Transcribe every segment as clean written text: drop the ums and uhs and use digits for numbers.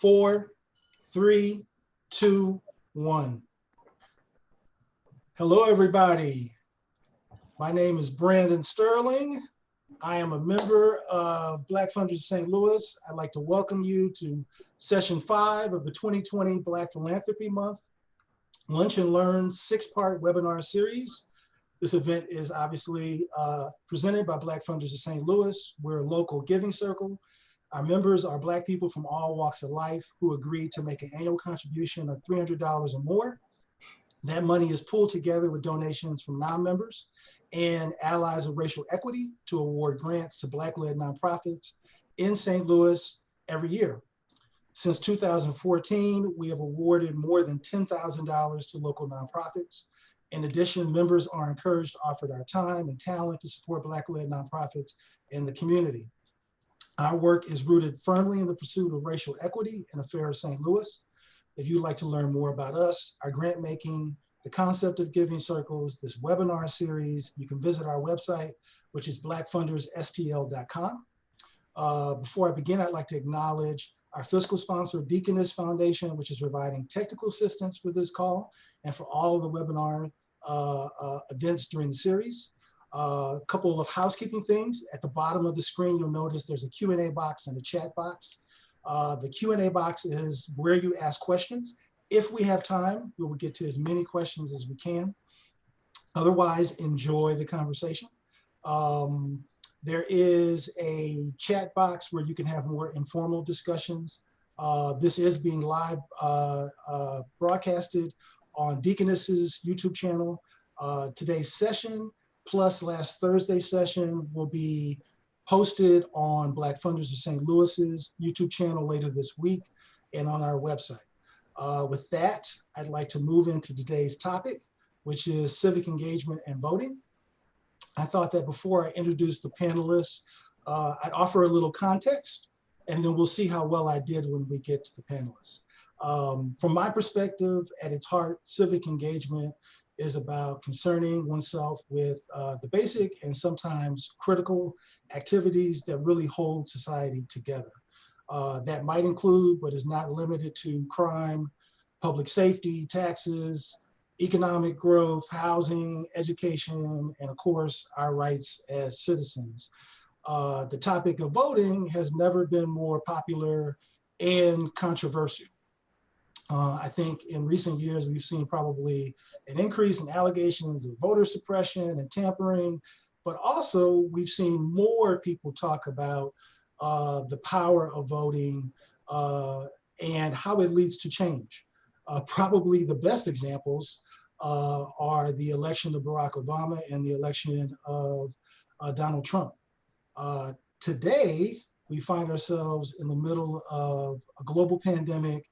4, 3, 2, 1. Hello, everybody. My name is Brandon Sterling. I am a member of Black Funders St. Louis. I'd like to welcome you to session 5 of the 2020 Black Philanthropy Month Lunch and Learn 6-part webinar series. This event is obviously presented by Black Funders of St. Louis. We're a local giving circle. Our members are Black people from all walks of life who agreed to make an annual contribution of $300 or more. That money is pooled together with donations from non-members and allies of racial equity to award grants to Black-led nonprofits in St. Louis every year. Since 2014, we have awarded more than $10,000 to local nonprofits. In addition, members are encouraged to offer their time and talent to support Black-led nonprofits in the community. Our work is rooted firmly in the pursuit of racial equity and the fair of St. Louis. If you'd like to learn more about us, our grant making, the concept of giving circles, this webinar series, you can visit our website, which is blackfundersstl.com. Before I begin, I'd like to acknowledge our fiscal sponsor, Deaconess Foundation, which is providing technical assistance for this call and for all of the webinar events during the series. A couple of housekeeping things. At the bottom of the screen, you'll notice there's a Q&A box and a chat box. The Q&A box is where you ask questions. If we have time, we will get to as many questions as we can. Otherwise, enjoy the conversation. There is a chat box where you can have more informal discussions. This is being live broadcasted on Deaconess's YouTube channel. Today's session plus last Thursday's session will be posted on Black Funders of St. Louis's YouTube channel later this week and on our website. With that, I'd like to move into today's topic, which is civic engagement and voting. I thought that before I introduce the panelists, I'd offer a little context, and then we'll see how well I did when we get to the panelists. From my perspective, at its heart, civic engagement is about concerning oneself with the basic and sometimes critical activities that really hold society together. That might include, but is not limited to, crime, public safety, taxes, economic growth, housing, education, and of course, our rights as citizens. The topic of voting has never been more popular and controversial. I think in recent years, we've seen probably an increase in allegations of voter suppression and tampering, but also we've seen more people talk about the power of voting and how it leads to change. Probably the best examples are the election of Barack Obama and the election of Donald Trump. Today, we find ourselves in the middle of a global pandemic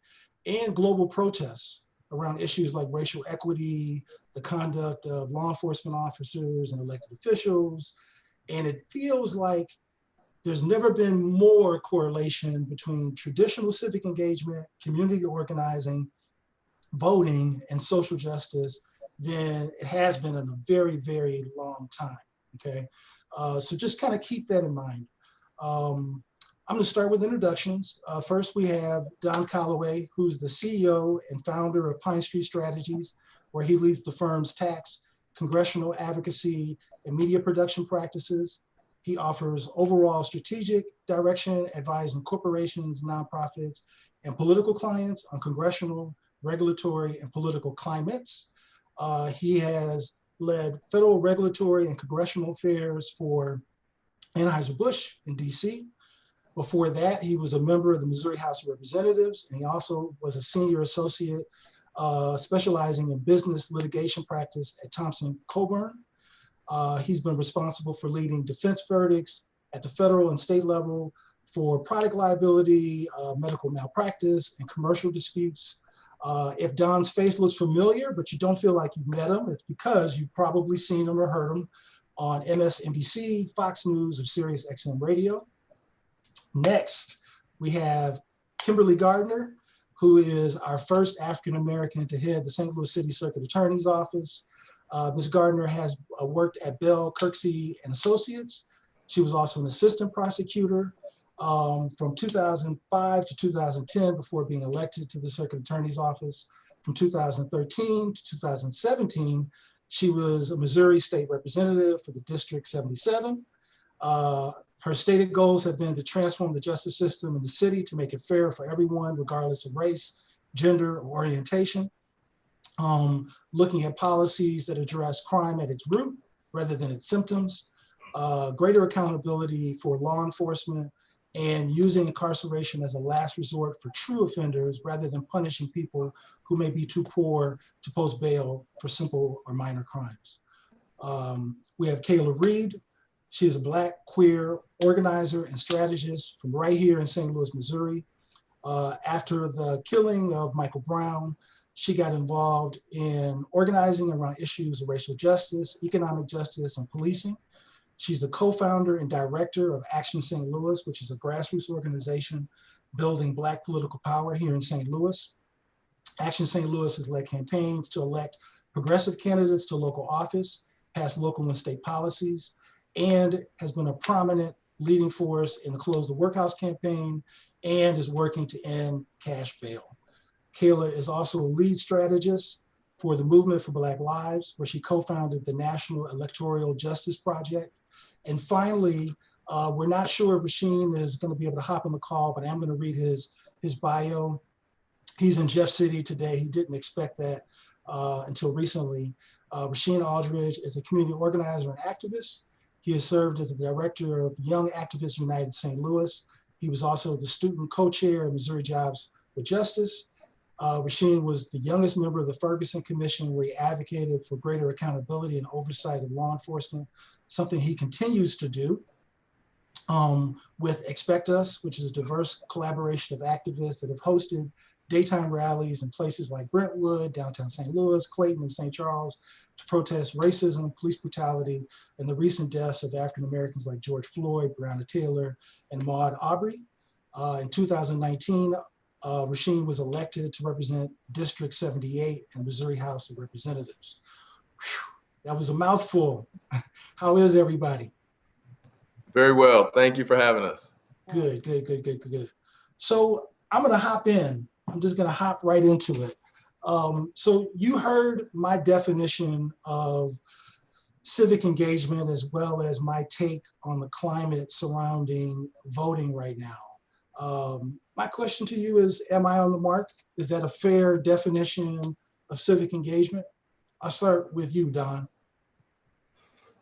and global protests around issues like racial equity, the conduct of law enforcement officers and elected officials. And it feels like there's never been more correlation between traditional civic engagement, community organizing, voting, and social justice than it has been in a very, very long time, okay? So just kind of keep that in mind. I'm gonna start with introductions. First, we have Don Calloway, who's the CEO and founder of Pine Street Strategies, where he leads the firm's tax, congressional advocacy, and media production practices. He offers overall strategic direction, advising corporations, nonprofits, and political clients on congressional, regulatory, and political climates. He has led federal regulatory and congressional affairs for Anheuser-Busch in DC. Before that, he was a member of the Missouri House of Representatives, and he also was a senior associate specializing in business litigation practice at Thompson Coburn. He's been responsible for leading defense verdicts at the federal and state level for product liability, medical malpractice, and commercial disputes. If Don's face looks familiar, but you don't feel like you've met him, it's because you've probably seen him or heard him on MSNBC, Fox News, or Sirius XM Radio. Next, we have Kimberly Gardner, who is our first African-American to head the St. Louis City Circuit Attorney's Office. Ms. Gardner has worked at Bell, Kirksey & Associates. She was also an assistant prosecutor. from 2005 to 2010 before being elected to the Circuit Attorney's Office. From 2013 to 2017, she was a Missouri State Representative for the District 77. Her stated goals have been to transform the justice system in the city to make it fair for everyone, regardless of race, gender, or orientation. Looking at policies that address crime at its root rather than its symptoms, greater accountability for law enforcement, and using incarceration as a last resort for true offenders rather than punishing people who may be too poor to post bail for simple or minor crimes. We have Kayla Reed. She is a Black, queer organizer and strategist from right here in St. Louis, Missouri. After the killing of Michael Brown, she got involved in organizing around issues of racial justice, economic justice, and policing. She's the co-founder and director of Action St. Louis, which is a grassroots organization building Black political power here in St. Louis. Action St. Louis has led campaigns to elect progressive candidates to local office, pass local and state policies, and has been a prominent leading force in the Close the Workhouse campaign and is working to end cash bail. Kayla is also a lead strategist for the Movement for Black Lives, where she co-founded the National Electoral Justice Project. And finally, we're not sure if Rasheen is going to be able to hop on the call, but I'm going to read his bio. He's in Jeff City today. He didn't expect that until recently. Rasheen Aldridge is a community organizer and activist. He has served as the director of Young Activists United St. Louis. He was also the student co-chair of Missouri Jobs with Justice. Rasheen was the youngest member of the Ferguson Commission, where he advocated for greater accountability and oversight of law enforcement, something he continues to do with Expect Us, which is a diverse collaboration of activists that have hosted daytime rallies in places like Brentwood, downtown St. Louis, Clayton, and St. Charles to protest racism, police brutality, and the recent deaths of African Americans like George Floyd, Breonna Taylor, and Ahmaud Arbery. In 2019, Rasheen was elected to represent District 78 in Missouri House of Representatives. Whew, that was a mouthful. How is everybody? Very well. Thank you for having us. Good. So I'm going to hop in. I'm just going to hop right into it. So you heard my definition of civic engagement as well as my take on the climate surrounding voting right now. My question to you is, am I on the mark? Is that a fair definition of civic engagement? I'll start with you, Don.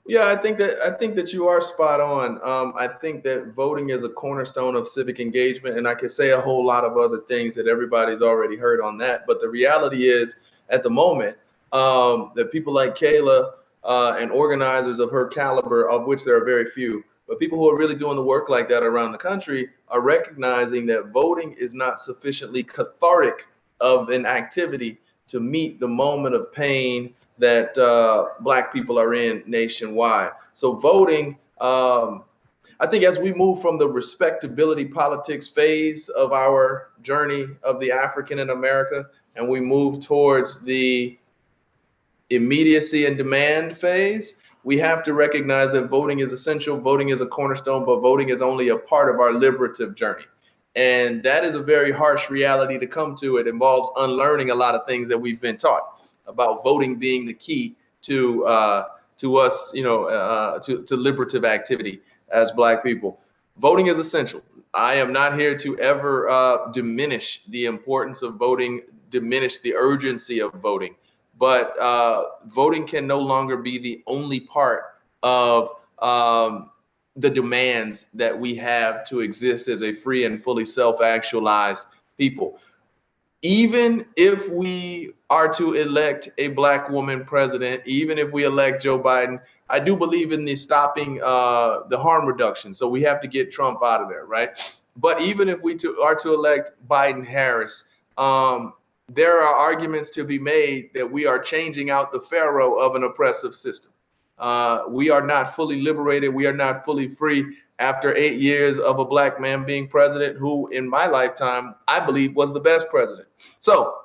Yeah, I think that you are spot on. I think that voting is a cornerstone of civic engagement, and I could say a whole lot of other things that everybody's already heard on that. But the reality is, at the moment, that people like Kayla and organizers of her caliber, of which there are very few, but people who are really doing the work like that around the country are recognizing that voting is not sufficiently cathartic of an activity to meet the moment of pain that Black people are in nationwide. So voting, I think as we move from the respectability politics phase of our journey of the African in America, and we move towards the immediacy and demand phase, we have to recognize that voting is essential, voting is a cornerstone, but voting is only a part of our liberative journey. And that is a very harsh reality to come to. It involves unlearning a lot of things that we've been taught about voting being the key to us, to liberative activity as Black people. Voting is essential. I am not here to ever diminish the importance of voting, diminish the urgency of voting, but voting can no longer be the only part of the demands that we have to exist as a free and fully self-actualized people. Even if we are to elect a Black woman president, even if we elect Joe Biden, I do believe in the stopping the harm reduction. So we have to get Trump out of there, right? But even if we are to elect Biden-Harris, there are arguments to be made that we are changing out the pharaoh of an oppressive system. We are not fully liberated. We are not fully free after 8 years of a Black man being president who, in my lifetime, I believe was the best president. So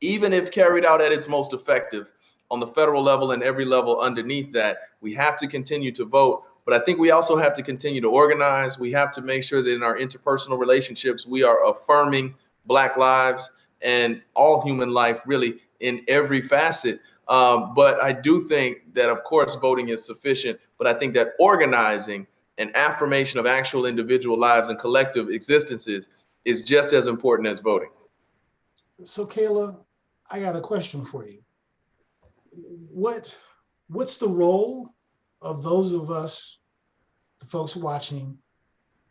even if carried out at its most effective on the federal level and every level underneath that, we have to continue to vote But I think we also have to continue to organize. We have to make sure that in our interpersonal relationships, we are affirming Black lives and all human life, really, in every facet. But I do think that, of course, voting is sufficient. But I think that organizing and affirmation of actual individual lives and collective existences is just as important as voting. So Kayla, I got a question for you. What's the role of those of us, the folks watching,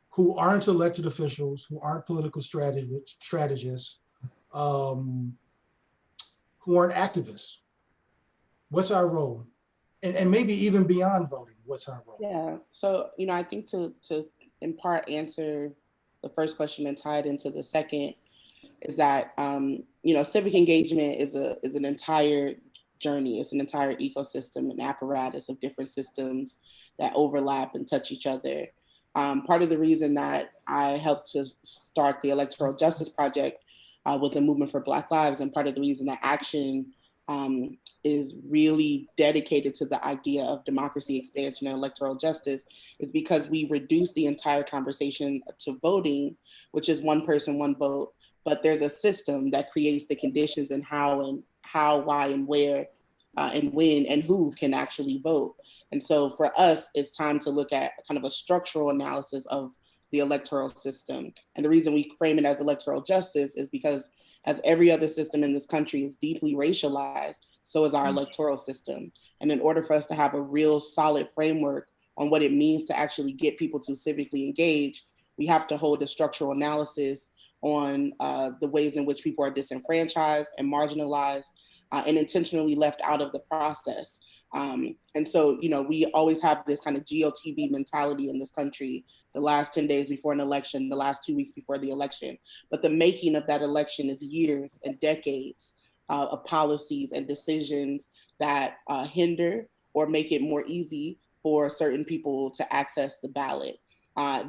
who aren't elected officials, who aren't political strategists, who aren't activists? What's our role? And maybe even beyond voting, what's our role? Yeah, so, I think to in part answer the first question and tie it into the second is that, civic engagement is an entire journey. It's an entire ecosystem, an apparatus of different systems that overlap and touch each other. Part of the reason that I helped to start the Electoral Justice Project with the Movement for Black Lives, and part of the reason that Action is really dedicated to the idea of democracy expansion and electoral justice, is because we reduce the entire conversation to voting, which is one person, one vote. But there's a system that creates the conditions and how, why, and where, and when, and who can actually vote. And so for us, it's time to look at kind of a structural analysis of the electoral system. And the reason we frame it as electoral justice is because, as every other system in this country is deeply racialized, so is our electoral system. And in order for us to have a real solid framework on what it means to actually get people to civically engage, we have to hold a structural analysis on the ways in which people are disenfranchised and marginalized and intentionally left out of the process. And so, we always have this kind of GOTV mentality in this country, the last 10 days before an election, the last 2 weeks before the election. But the making of that election is years and decades of policies and decisions that hinder or make it more easy for certain people to access the ballot.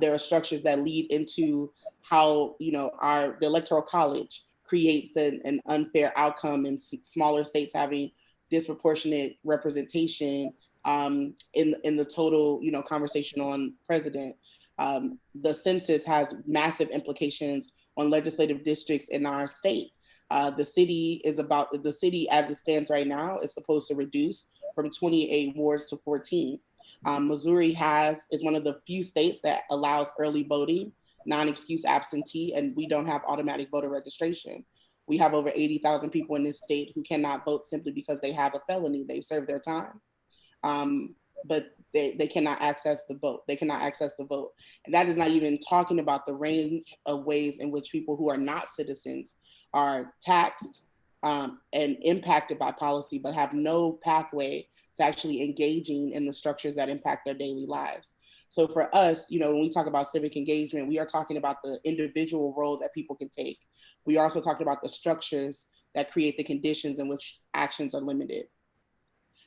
There are structures that lead into how, the Electoral College creates an unfair outcome in smaller states having disproportionate representation in the total, conversation on president. The census has massive implications on legislative districts in our state. The city as it stands right now is supposed to reduce from 28 wards to 14. Missouri is one of the few states that allows early voting, non-excuse absentee, and we don't have automatic voter registration. We have over 80,000 people in this state who cannot vote simply because they have a felony. They've served their time, but they cannot access the vote. They cannot access the vote. And that is not even talking about the range of ways in which people who are not citizens are taxed and impacted by policy, but have no pathway to actually engaging in the structures that impact their daily lives. So for us, when we talk about civic engagement, we are talking about the individual role that people can take. We are also talking about the structures that create the conditions in which actions are limited.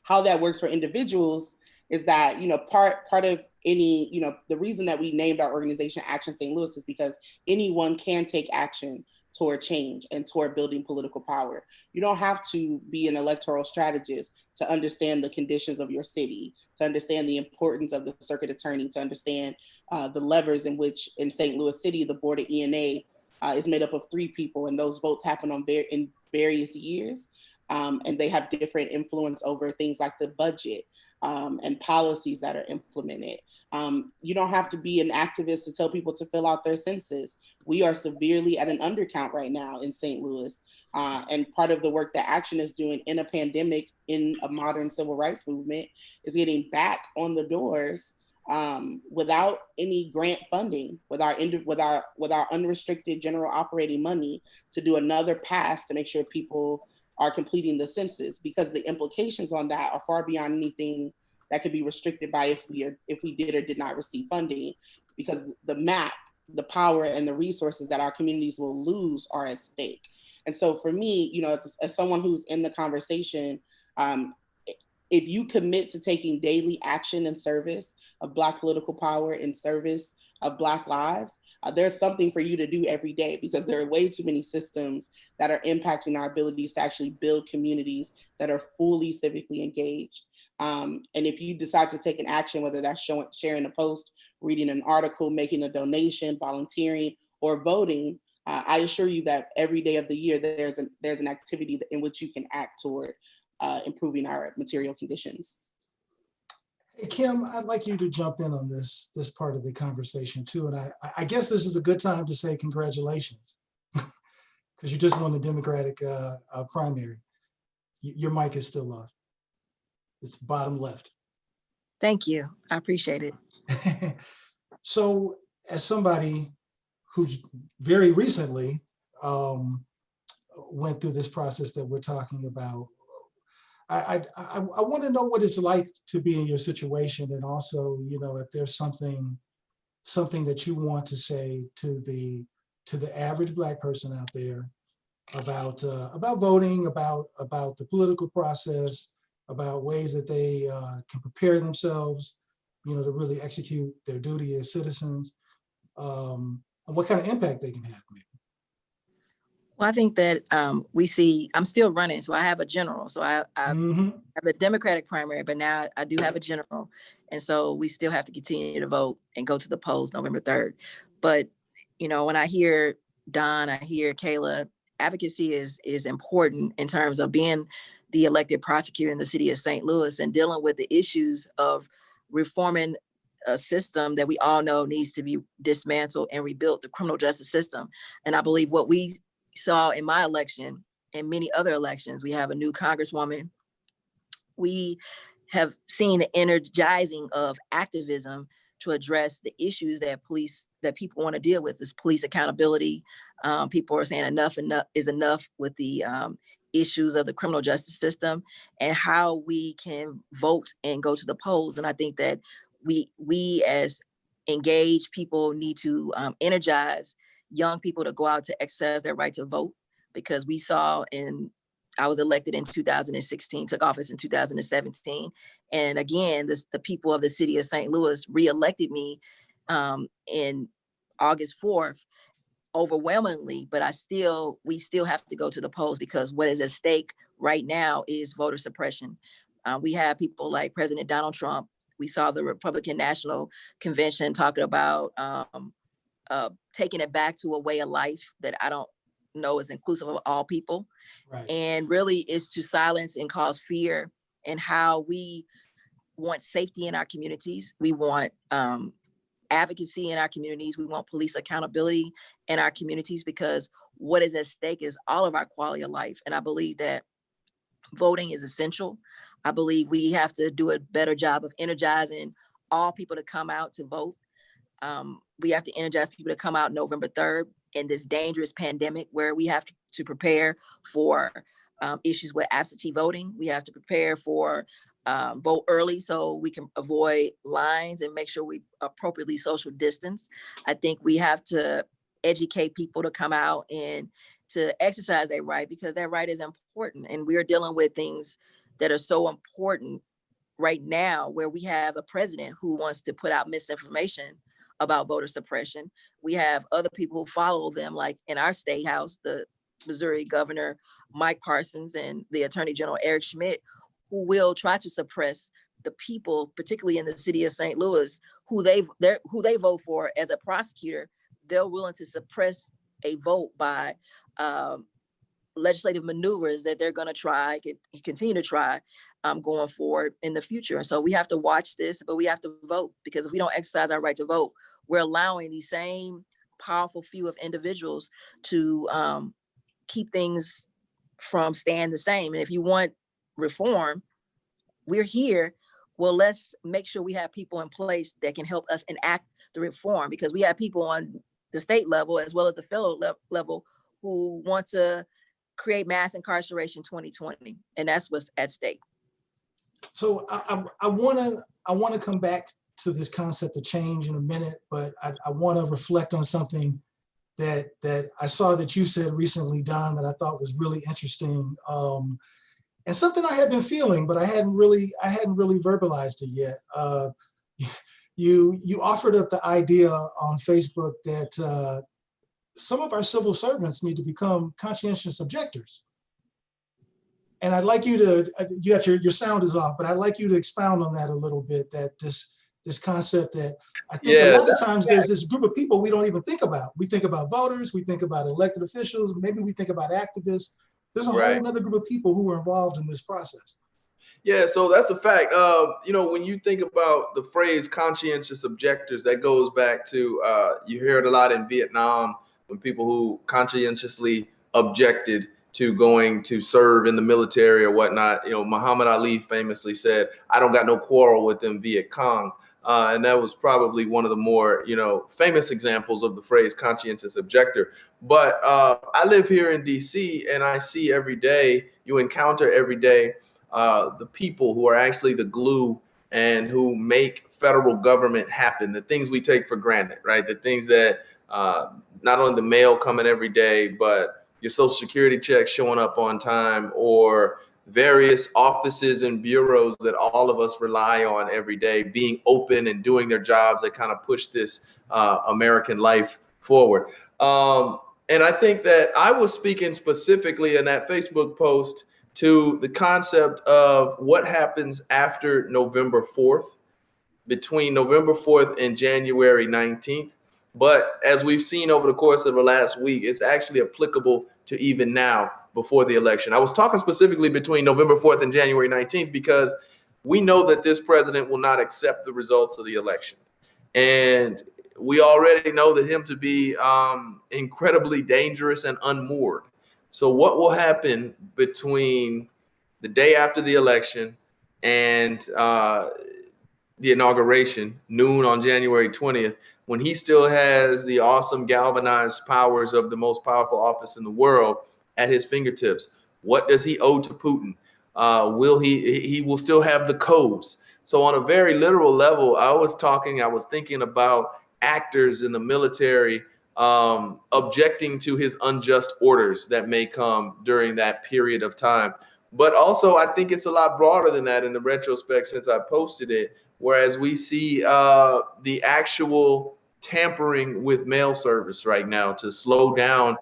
How that works for individuals is that, part of any, the reason that we named our organization Action St. Louis is because anyone can take action toward change and toward building political power. You don't have to be an electoral strategist to understand the conditions of your city, to understand the importance of the circuit attorney, to understand the levers in which in St. Louis City, the board of ENA is made up of 3 people, and those votes happen in various years. And they have different influence over things like the budget and policies that are implemented. You don't have to be an activist to tell people to fill out their census. We are severely at an undercount right now in St. Louis. And part of the work that Action is doing in a pandemic, in a modern civil rights movement, is getting back on the doors without any grant funding, with our unrestricted general operating money, to do another pass to make sure people are completing the census, because the implications on that are far beyond anything that could be restricted by if we did or did not receive funding, because the map, the power, and the resources that our communities will lose are at stake. And so for me, as someone who's in the conversation, if you commit to taking daily action in service of Black political power, in service of Black lives, there's something for you to do every day, because there are way too many systems that are impacting our abilities to actually build communities that are fully civically engaged. And if you decide to take an action, whether that's sharing a post, reading an article, making a donation, volunteering, or voting, I assure you that every day of the year there's an activity in which you can act toward improving our material conditions. Hey, Kim, I'd like you to jump in on this part of the conversation too. And I guess this is a good time to say congratulations, because you just won the Democratic primary. Your mic is still off. It's bottom left. Thank you. I appreciate it. So as somebody who's very recently went through this process that we're talking about, I want to know what it's like to be in your situation, and also, you know, if there's something that you want to say to the average Black person out there about voting, about the political process, about ways that they can prepare themselves, you know, to really execute their duty as citizens, and what kind of impact they can have. Maybe. Well, I think that we see, I'm still running, so I have a general. So I have the Democratic primary, but now I do have a general. And so we still have to continue to vote and go to the polls November 3rd. But, you know, when I hear Don, I hear Kayla, advocacy is important in terms of being the elected prosecutor in the city of St. Louis and dealing with the issues of reforming a system that we all know needs to be dismantled and rebuilt, the criminal justice system. And I believe what we saw in my election and many other elections, we have a new congresswoman. We have seen the energizing of activism to address the issues that people want to deal with, this police accountability. People are saying enough is enough with the issues of the criminal justice system and how we can vote and go to the polls. And I think that we as engaged people need to energize young people to go out to exercise their right to vote, because we saw I was elected in 2016, took office in 2017. And again, the people of the city of St. Louis reelected me in August 4th, overwhelmingly, but we still have to go to the polls, because what is at stake right now is voter suppression. We have people like President Donald Trump. We saw the Republican National Convention talking about taking it back to a way of life that I don't know is inclusive of all people. Right. And really is to silence and cause fear, and how we want safety in our communities. We want advocacy in our communities. We want police accountability in our communities, because what is at stake is all of our quality of life. And I believe that voting is essential. I believe we have to do a better job of energizing all people to come out to vote. We have to energize people to come out November 3rd in this dangerous pandemic, where we have to prepare for issues with absentee voting. We have to prepare for vote early so we can avoid lines and make sure we appropriately social distance. I think we have to educate people to come out and to exercise their right, because that right is important. And we are dealing with things that are so important right now, where we have a president who wants to put out misinformation about voter suppression. We have other people who follow them, like in our state house, the Missouri Governor Mike Parsons and the Attorney General Eric Schmidt, who will try to suppress the people, particularly in the city of St. Louis, who they vote for as a prosecutor. They're willing to suppress a vote by legislative maneuvers that they're going to continue to try going forward in the future. And so we have to watch this, but we have to vote, because if we don't exercise our right to vote, we're allowing these same powerful few of individuals to keep things from staying the same. And if you want reform, we're here. Well, let's make sure we have people in place that can help us enact the reform, because we have people on the state level as well as the federal level who want to create mass incarceration 2020, and that's what's at stake. So I want to come back to this concept of change in a minute, but I want to reflect on something that I saw that you said recently, Don, that I thought was really interesting, and something I had been feeling, but I hadn't really verbalized it yet. You offered up the idea on Facebook that some of our civil servants need to become conscientious objectors. And I'd like you to, you got your sound is off, but I'd like you to expound on that a little bit, that this concept that I think a lot of times there's this group of people we don't even think about. We think about voters, we think about elected officials, maybe we think about activists. There's a whole other group of people who are involved in this process. Yeah, so that's a fact. You know, when you think about the phrase conscientious objectors, that goes back to, you hear it a lot in Vietnam when people who conscientiously objected to going to serve in the military or whatnot. You know, Muhammad Ali famously said, "I don't got no quarrel with them Viet Cong." And that was probably one of the more, you know, famous examples of the phrase conscientious objector. But I live here in DC, and I see every day, you encounter every day, the people who are actually the glue and who make federal government happen, the things we take for granted, right? The things that not only the mail coming every day, but your Social Security check showing up on time, or various offices and bureaus that all of us rely on every day being open and doing their jobs that kind of push this American life forward. And I think that I was speaking specifically in that Facebook post to the concept of what happens after November 4th, between November 4th and January 19th. But as we've seen over the course of the last week, it's actually applicable to even now before the election. I was talking specifically between November 4th and January 19th because we know that this president will not accept the results of the election. And we already know that him to be incredibly dangerous and unmoored. So what will happen between the day after the election and the inauguration, noon on January 20th, when he still has the awesome galvanized powers of the most powerful office in the world at his fingertips? What does he owe to Putin? Will he will still have the codes? So on a very literal level, I was thinking about actors in the military objecting to his unjust orders that may come during that period of time. But also, I think it's a lot broader than that in the retrospect since I posted it, whereas we see the actual tampering with mail service right now to slow down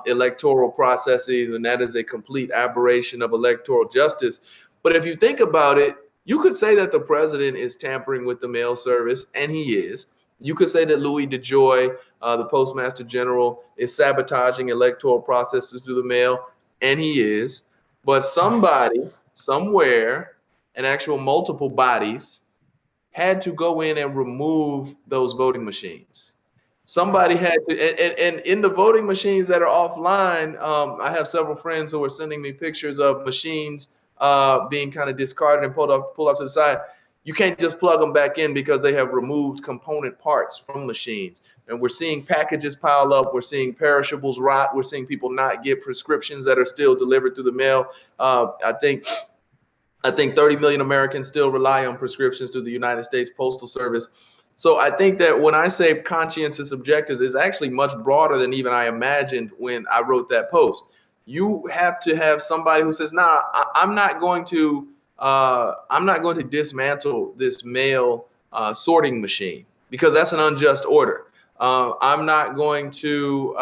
electoral processes, and that is a complete aberration of electoral justice. But if you think about it, you could say that the president is tampering with the mail service, and he is. You could say that Louis DeJoy, the Postmaster General, is sabotaging electoral processes through the mail, and he is. But somebody, somewhere, and actual multiple bodies had to go in and remove those voting machines. Somebody had to, and in the voting machines that are offline, I have several friends who are sending me pictures of machines being kind of discarded and pulled up to the side. You can't just plug them back in because they have removed component parts from machines. And we're seeing packages pile up. We're seeing perishables rot. We're seeing people not get prescriptions that are still delivered through the mail. I think 30 million Americans still rely on prescriptions through the United States Postal Service. So I think that when I say conscientious objectors, it's actually much broader than even I imagined when I wrote that post. You have to have somebody who says, "Nah, I'm not going to dismantle this mail sorting machine because that's an unjust order. I'm not going to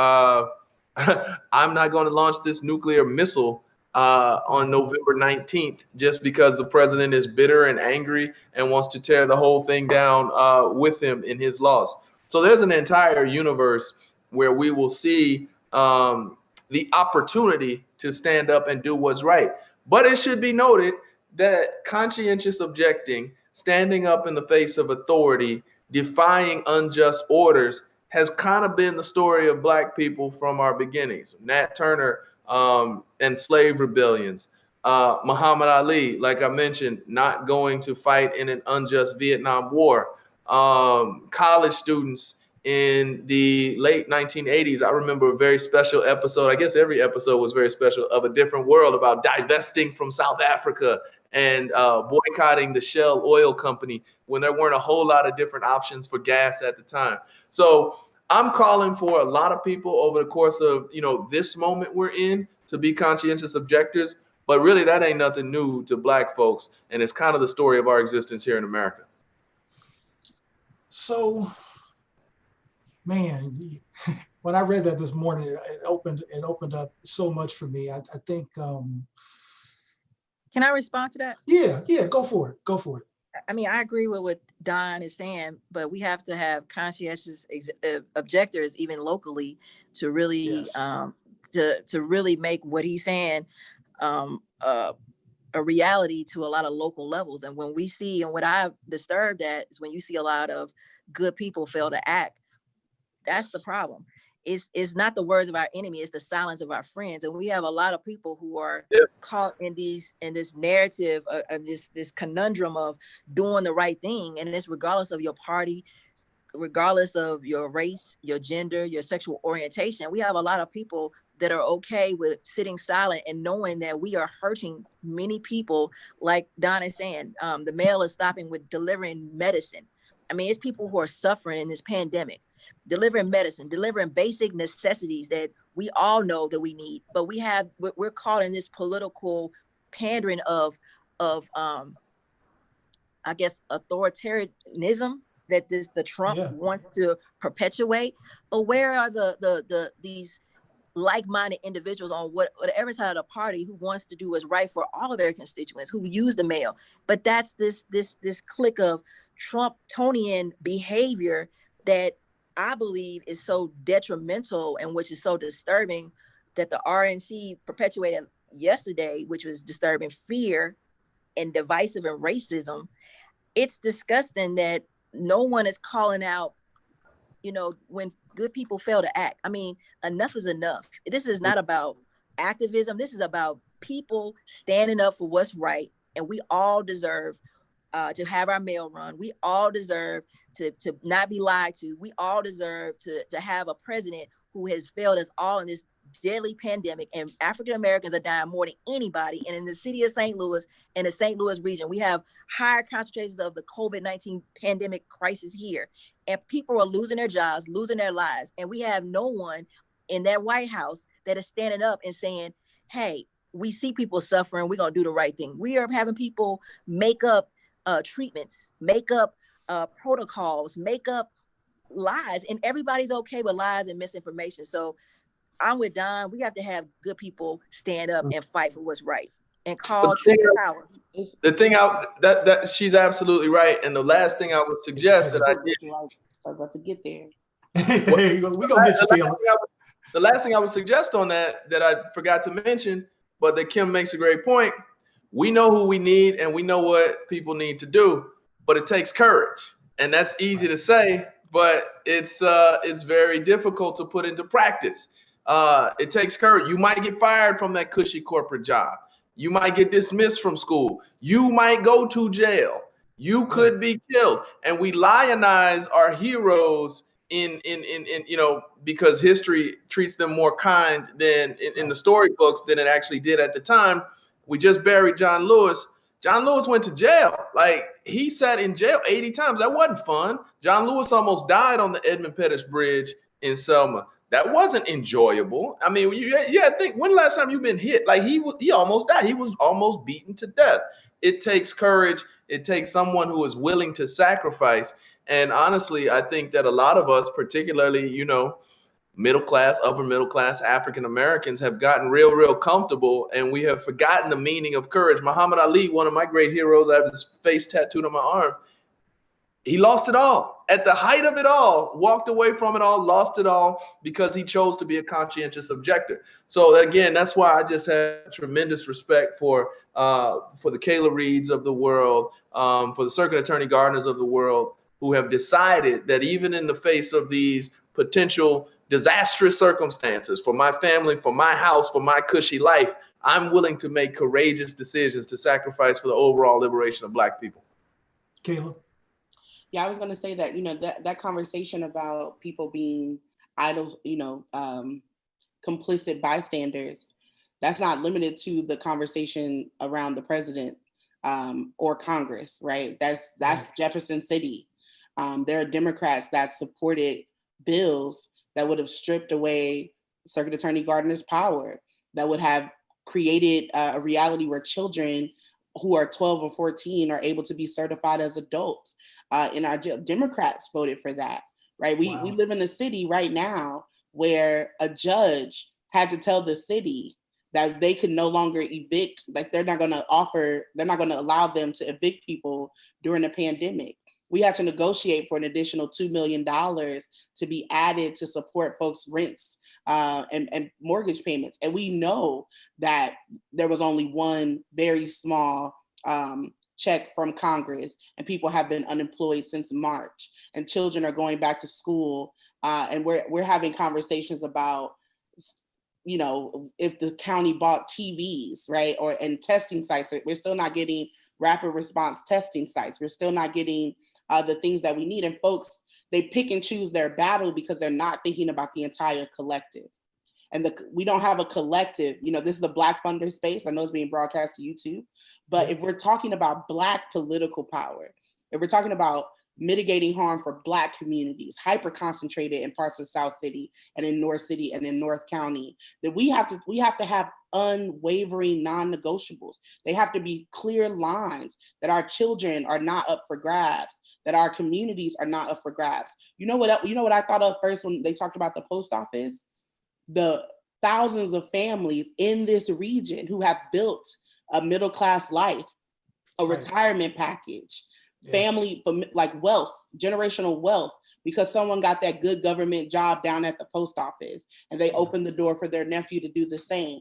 launch this nuclear missile on November 19th just because the president is bitter and angry and wants to tear the whole thing down with him in his loss." So there's an entire universe where we will see the opportunity to stand up and do what's right. But it should be noted that conscientious objecting, standing up in the face of authority, defying unjust orders, has kind of been the story of Black people from our beginnings. Nat Turner and slave rebellions. Muhammad Ali, like I mentioned, not going to fight in an unjust Vietnam War. College students in the late 1980s, I remember a very special episode. I guess every episode was very special, of A Different World, about divesting from South Africa and boycotting the Shell oil company when there weren't a whole lot of different options for gas at the time. So I'm calling for a lot of people over the course of, this moment we're in to be conscientious objectors. But really, that ain't nothing new to Black folks. And it's kind of the story of our existence here in America. So, man, when I read that this morning, it opened up so much for me. I think Can I respond to that? Yeah, go for it. I mean, I agree with what Don is saying, but we have to have conscientious objectors, even locally, to really to really make what he's saying a reality to a lot of local levels. And when we see, and what I've disturbed at is when you see a lot of good people fail to act, that's the problem. It's not the words of our enemy, it's the silence of our friends. And we have a lot of people who are caught in this narrative, this conundrum of doing the right thing. And it's regardless of your party, regardless of your race, your gender, your sexual orientation. We have a lot of people that are okay with sitting silent and knowing that we are hurting many people. Like Don is saying, the mail is stopping with delivering medicine. I mean, it's people who are suffering in this pandemic, delivering medicine, delivering basic necessities that we all know that we need. But we're caught in this political pandering of I guess authoritarianism that the Trump wants to perpetuate. But where are these like-minded individuals on whatever side of the party who wants to do what's right for all of their constituents, who use the mail? But that's this clique of Trumptonian behavior that I believe is so detrimental and which is so disturbing, that the RNC perpetuated yesterday, which was disturbing fear and divisive and racism. It's disgusting that no one is calling out, when good people fail to act. I mean, enough is enough. This is not about activism. This is about people standing up for what's right. And we all deserve to have our mail run. We all deserve to not be lied to. We all deserve to have a president who has failed us all in this deadly pandemic. And African Americans are dying more than anybody. And in the city of St. Louis and the St. Louis region, we have higher concentrations of the COVID-19 pandemic crisis here. And people are losing their jobs, losing their lives. And we have no one in that White House that is standing up and saying, hey, we see people suffering, we're going to do the right thing. We are having people make up treatments, make up protocols, make up lies, and everybody's okay with lies and misinformation. So I'm with Don. We have to have good people stand up and fight for what's right and call truth to power. The thing that she's absolutely right. And the last thing I would suggest that I did. I was about to get there. We're gonna get you, Kayla. The last thing I would suggest on that I forgot to mention, but that Kim makes a great point. We know who we need and we know what people need to do, but it takes courage. And that's easy to say, but it's very difficult to put into practice. It takes courage. You might get fired from that cushy corporate job. You might get dismissed from school. You might go to jail. You could be killed. And we lionize our heroes in because history treats them more kind than in the storybooks than it actually did at the time. We just buried John Lewis. John Lewis went to jail. Like, he sat in jail 80 times. That wasn't fun. John Lewis almost died on the Edmund Pettus Bridge in Selma. That wasn't enjoyable. I mean, think, when the last time you've been hit? Like, he almost died. He was almost beaten to death. It takes courage. It takes someone who is willing to sacrifice. And honestly, I think that a lot of us, particularly, middle class, upper middle class African Americans, have gotten real comfortable, and we have forgotten the meaning of courage. Muhammad Ali, one of my great heroes, I have his face tattooed on my arm. He lost it all. At the height of it all, walked away from it all, lost it all because he chose to be a conscientious objector. So again, that's why I just have tremendous respect for the Kayla Reeds of the world, for the Circuit Attorney Gardners of the world, who have decided that even in the face of these potential disastrous circumstances for my family, for my house, for my cushy life, I'm willing to make courageous decisions to sacrifice for the overall liberation of Black people. Kayla? Yeah, I was going to say that, that conversation about people being idle, complicit bystanders, that's not limited to the conversation around the president or Congress, right? That's Jefferson City. There are Democrats that supported bills that would have stripped away Circuit Attorney Gardner's power, that would have created a reality where children who are 12 or 14 are able to be certified as adults. And our Democrats voted for that, right? We live in a city right now where a judge had to tell the city that they can no longer evict, like they're not going to allow them to evict people during the pandemic. We had to negotiate for an additional $2 million to be added to support folks' rents and mortgage payments. And we know that there was only one very small check from Congress, and people have been unemployed since March, and children are going back to school. And we're having conversations about, you know, if the county bought TVs, right? And testing sites. We're still not getting rapid response testing sites. We're still not getting the things that we need. And folks, they pick and choose their battle because they're not thinking about the entire collective. And we don't have a collective, you know, this is a Black funder space. I know it's being broadcast to YouTube, but if we're talking about Black political power, if we're talking about mitigating harm for Black communities, hyper concentrated in parts of South City and in North City and in North County, that we have to have unwavering non-negotiables. They have to be clear lines that our children are not up for grabs, that our communities are not up for grabs. You know what I thought of first when they talked about the post office? The thousands of families in this region who have built a middle-class life, a retirement package, family, like wealth, generational wealth, because someone got that good government job down at the post office and they opened the door for their nephew to do the same.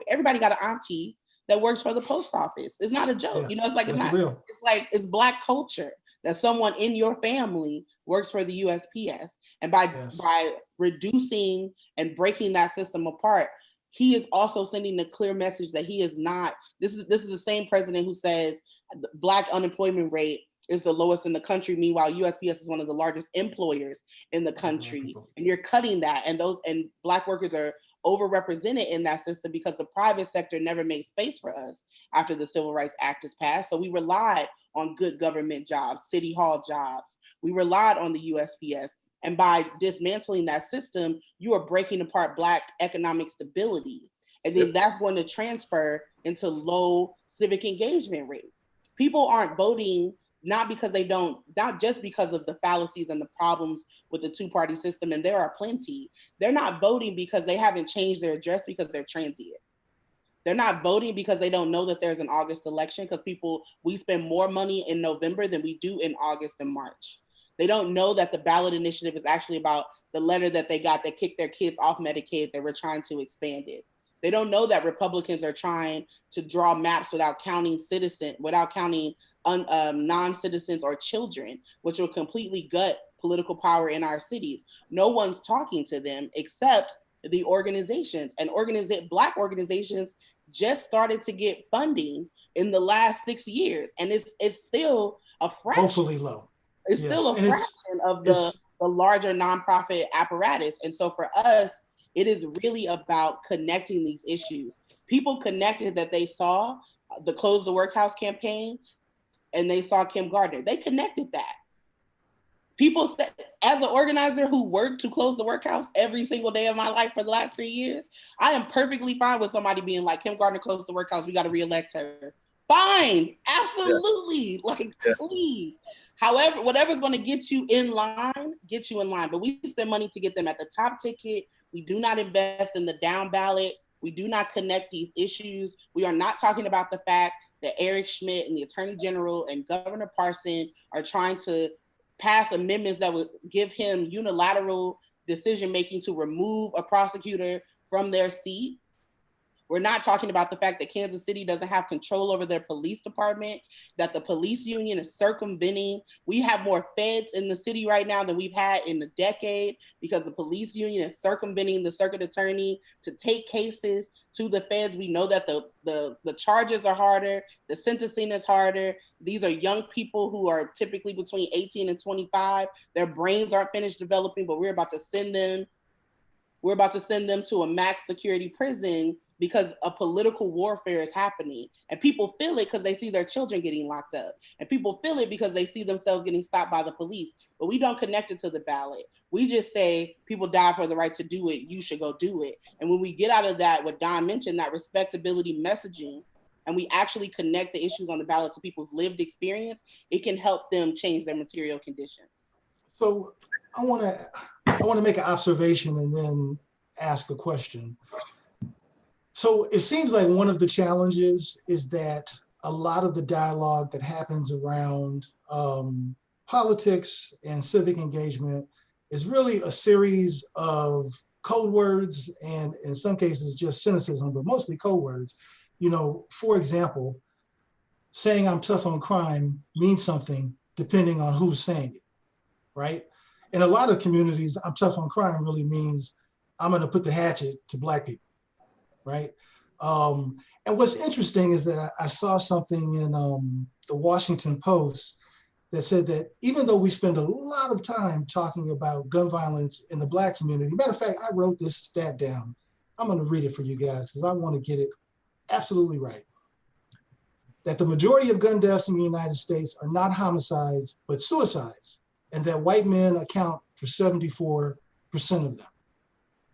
Everybody got an auntie that works for the post office. It's not a joke. You know, it's like, it's not real. It's like, it's Black culture that someone in your family works for the USPS. And by reducing and breaking that system apart, he is also sending a clear message that he is not, this is the same president who says the Black unemployment rate is the lowest in the country. Meanwhile, USPS is one of the largest employers in the country. And you're cutting that. And Black workers are overrepresented in that system because the private sector never made space for us after the Civil Rights Act is passed. So we relied on good government jobs, city hall jobs. We relied on the USPS. And by dismantling that system, you are breaking apart Black economic stability. And then that's going to transfer into low civic engagement rates. People aren't voting not just because of the fallacies and the problems with the two-party system, and there are plenty. They're not voting because they haven't changed their address because they're transient. They're not voting because they don't know that there's an August election, because we spend more money in November than we do in August and March. They don't know that the ballot initiative is actually about the letter that they got that kicked their kids off Medicaid, that we're trying to expand it. They don't know that Republicans are trying to draw maps without counting non-citizens or children, which will completely gut political power in our cities. No one's talking to them except the organizations, and Black organizations just started to get funding in the last 6 years. And it's still a fraction. Hopefully low. It's still a fraction of the larger nonprofit apparatus. And so for us, it is really about connecting these issues. People connected that they saw the Close the Workhouse campaign and they saw Kim Gardner. They connected that. People said, as an organizer who worked to close the workhouse every single day of my life for the last 3 years, I am perfectly fine with somebody being like, Kim Gardner closed the workhouse, we got to reelect her. Fine, absolutely, please. However, whatever's going to get you in line. But we spend money to get them at the top ticket. We do not invest in the down ballot. We do not connect these issues. We are not talking about the fact that Eric Schmidt and the Attorney General and Governor Parson are trying to pass amendments that would give him unilateral decision-making to remove a prosecutor from their seat. We're not talking about the fact that Kansas City doesn't have control over their police department, that the police union is circumventing. We have more feds in the city right now than we've had in a decade because the police union is circumventing the circuit attorney to take cases to the feds. We know that the charges are harder, the sentencing is harder. These are young people who are typically between 18 and 25. Their brains aren't finished developing, but we're about to send them to a max security prison because a political warfare is happening. And people feel it because they see their children getting locked up. And people feel it because they see themselves getting stopped by the police. But we don't connect it to the ballot. We just say people die for the right to do it. You should go do it. And when we get out of that, what Don mentioned, that respectability messaging, and we actually connect the issues on the ballot to people's lived experience, it can help them change their material conditions. So I want to make an observation and then ask a question. So it seems like one of the challenges is that a lot of the dialogue that happens around politics and civic engagement is really a series of code words and in some cases just cynicism, but mostly code words. You know, for example, saying I'm tough on crime means something depending on who's saying it, right? In a lot of communities, I'm tough on crime really means I'm gonna put the hatchet to Black people, right? And what's interesting is that I saw something in the Washington Post that said that even though we spend a lot of time talking about gun violence in the Black community, matter of fact, I wrote this stat down. I'm gonna read it for you guys because I wanna get it absolutely right. That the majority of gun deaths in the United States are not homicides, but suicides, and that white men account for 74% of them,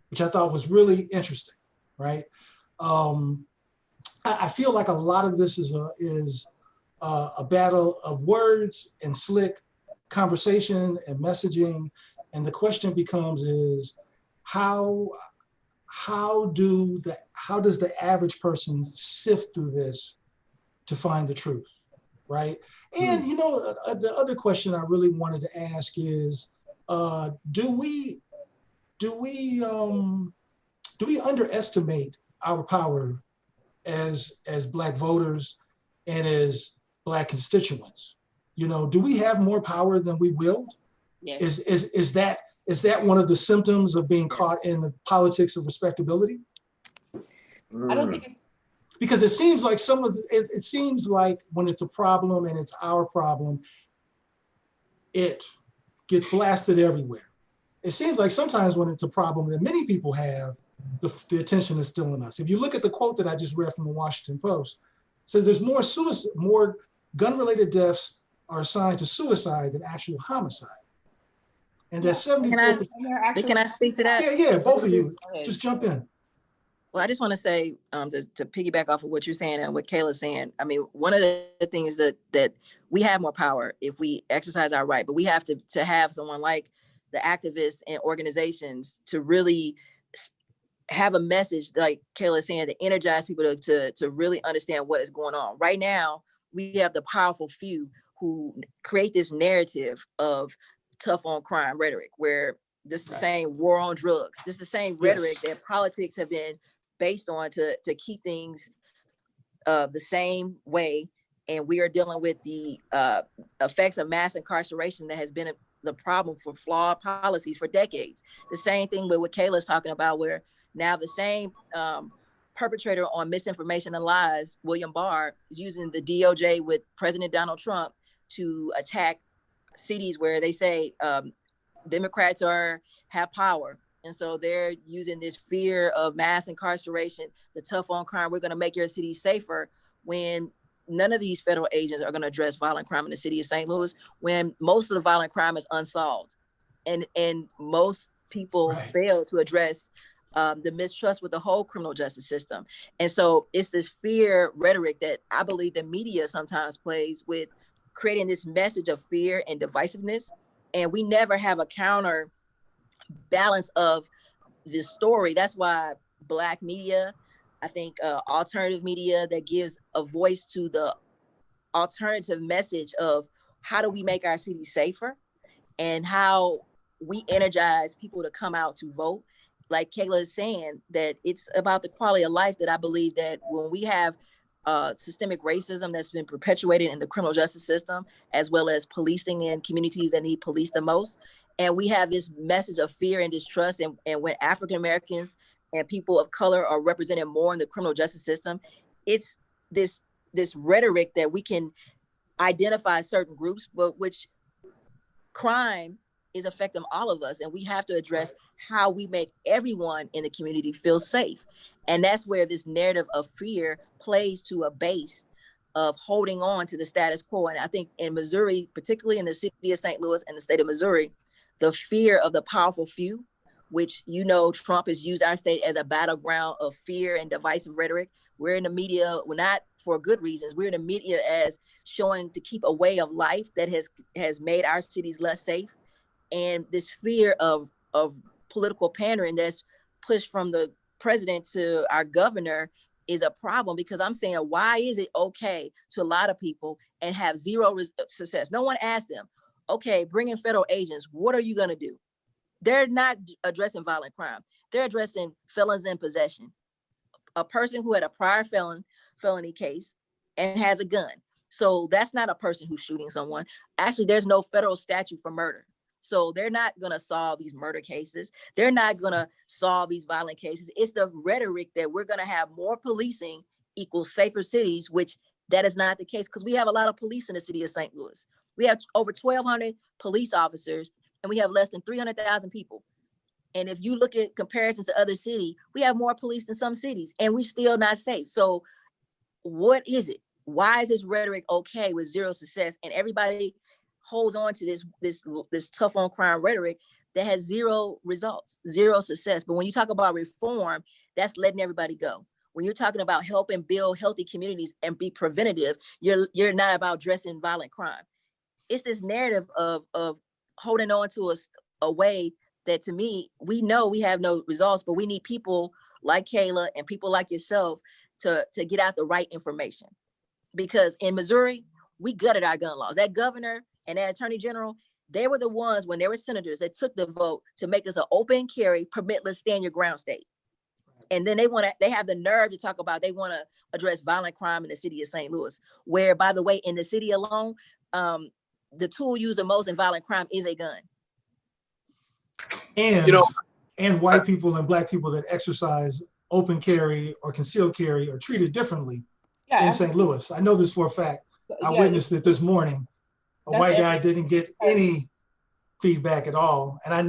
which I thought was really interesting, right? I feel like a lot of this is a battle of words and slick conversation and messaging, and the question becomes is how does the average person sift through this to find the truth, right? And you know, the other question I really wanted to ask is, do we underestimate our power as Black voters and as Black constituents? You know, do we have more power than we wield? Yes. Is that one of the symptoms of being caught in the politics of respectability? I don't think it's, because it seems like it seems like when it's a problem and it's our problem, it gets blasted everywhere. It seems like sometimes when it's a problem that many people have, the attention is still in us. If you look at the quote that I just read from the Washington Post, it says there's more gun-related deaths are assigned to suicide than actual homicide. And that 74%. Can I speak to that? Yeah, both of you, just jump in. Well, I just want to say, to piggyback off of what you're saying and what Kayla's saying, I mean, one of the things that we have more power if we exercise our right, but we have to have someone like the activists and organizations to really have a message, like Kayla is saying, to energize people to really understand what is going on. Right now, we have the powerful few who create this narrative of tough on crime rhetoric, where this is the same war on drugs. This is the same rhetoric that politics have been based on to keep things the same way. And we are dealing with the effects of mass incarceration that has been the problem for flawed policies for decades. The same thing with what Kayla's talking about, where now the same perpetrator on misinformation and lies, William Barr, is using the DOJ with President Donald Trump to attack cities where they say Democrats have power. And so they're using this fear of mass incarceration, the tough on crime, we're going to make your city safer, when none of these federal agents are going to address violent crime in the city of St. Louis, when most of the violent crime is unsolved. And most people fail to address the mistrust with the whole criminal justice system. And so it's this fear rhetoric that I believe the media sometimes plays with, creating this message of fear and divisiveness. And we never have a counter balance of this story. That's why Black media, I think alternative media that gives a voice to the alternative message of how do we make our city safer and how we energize people to come out to vote. Like Kayla is saying, that it's about the quality of life, that I believe that when we have systemic racism that's been perpetuated in the criminal justice system, as well as policing in communities that need police the most, and we have this message of fear and distrust, and when African Americans and people of color are represented more in the criminal justice system, it's this rhetoric that we can identify certain groups, but which crime is affecting all of us, and we have to address how we make everyone in the community feel safe. And that's where this narrative of fear plays to a base of holding on to the status quo. And I think in Missouri, particularly in the city of St. Louis and the state of Missouri, the fear of the powerful few, which, you know, Trump has used our state as a battleground of fear and divisive rhetoric. We're in the media, well, not for good reasons. We're in the media as showing to keep a way of life that has made our cities less safe. And this fear of political pandering that's pushed from the president to our governor is a problem, because I'm saying, why is it okay to a lot of people and have zero success? No one asked them, okay, bring in federal agents. What are you going to do? They're not addressing violent crime. They're addressing felons in possession. A person who had a prior felony case and has a gun. So that's not a person who's shooting someone. Actually, there's no federal statute for murder. So they're not going to solve these murder cases. They're not going to solve these violent cases. It's the rhetoric that we're going to have more policing equals safer cities, which that is not the case, because we have a lot of police in the city of St. Louis. We have over 1,200 police officers, and we have less than 300,000 people. And if you look at comparisons to other cities, we have more police than some cities, and we're still not safe. So what is it? Why is this rhetoric okay with zero success? And everybody holds on to this tough on crime rhetoric that has zero results, zero success. But when you talk about reform, that's letting everybody go. When you're talking about helping build healthy communities and be preventative, you're not about addressing violent crime. It's this narrative of holding on to a way that, to me, we know we have no results, but we need people like Kayla and people like yourself to get out the right information. Because in Missouri, we gutted our gun laws. That governor and that attorney general, they were the ones, when they were senators, that took the vote to make us an open carry, permitless, stand your ground state. And then they have the nerve to talk about they want to address violent crime in the city of St. Louis, where, by the way, in the city alone, the tool used the most in violent crime is a gun. And white people and black people that exercise open carry or concealed carry are treated differently in St. Louis. I know this for a fact. I witnessed it this morning. A white guy didn't get any feedback at all. And I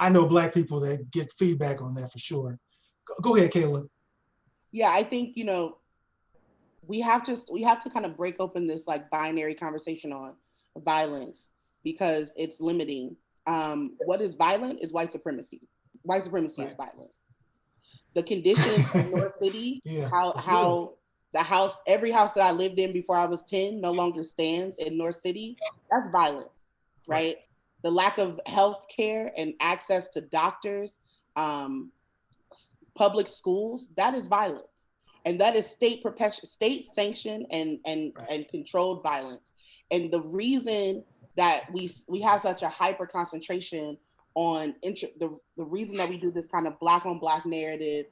know black people that get feedback on that for sure. Go ahead, Kayla. Yeah, I think, we have to kind of break open this like binary conversation on violence, because it's limiting. What is violent is white supremacy. White supremacy is violent. The conditions in North City, how every house that I lived in before I was 10 no longer stands in North City, that's violent, right? The lack of health care and access to doctors, public schools, that is violence. And that is state sanctioned and controlled violence. And the reason that we have such a hyper concentration on the reason that we do this kind of black on black narrative,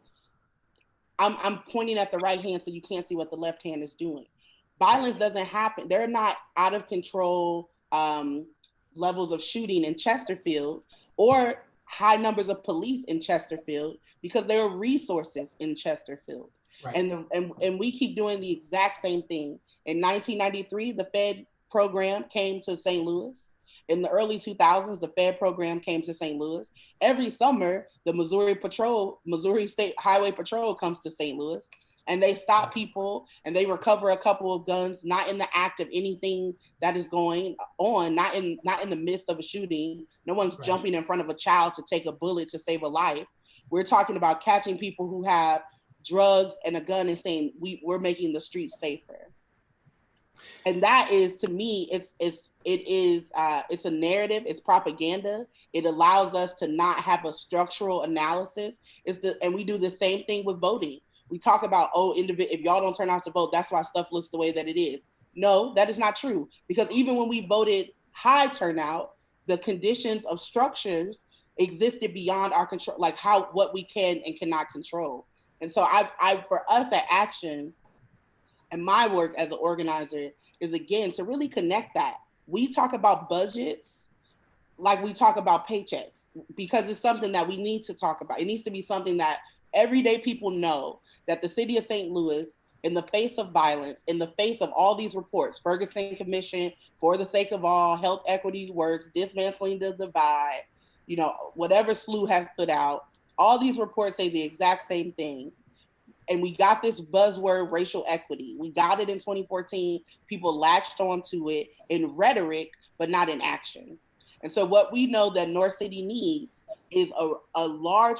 I'm pointing at the right hand so you can't see what the left hand is doing. Violence doesn't happen. They're not out of control levels of shooting in Chesterfield or high numbers of police in Chesterfield, because there are resources in Chesterfield. Right. And we keep doing the exact same thing. In 1993, the Fed program came to St. Louis. In the early 2000s, the Fed program came to St. Louis. Every summer, the Missouri State Highway Patrol comes to St. Louis, and they stop people and they recover a couple of guns, not in the act of anything that is going on, not in the midst of a shooting. No one's jumping in front of a child to take a bullet to save a life. We're talking about catching people who have drugs and a gun and saying we're making the streets safer. And that is, to me, it's a narrative, it's propaganda. It allows us to not have a structural analysis. And we do the same thing with voting. We talk about, if y'all don't turn out to vote, that's why stuff looks the way that it is. No, that is not true. Because even when we voted high turnout, the conditions of structures existed beyond our control, like what we can and cannot control. And so for us at Action, and my work as an organizer is, again, to really connect that. We talk about budgets like we talk about paychecks, because it's something that we need to talk about. It needs to be something that everyday people know, that the city of St. Louis, in the face of violence, in the face of all these reports, Ferguson Commission, For the Sake of All, Health Equity Works, Dismantling the Divide, whatever SLU has put out, all these reports say the exact same thing. And we got this buzzword, racial equity. We got it in 2014. People latched onto it in rhetoric, but not in action. And so what we know that North City needs is a large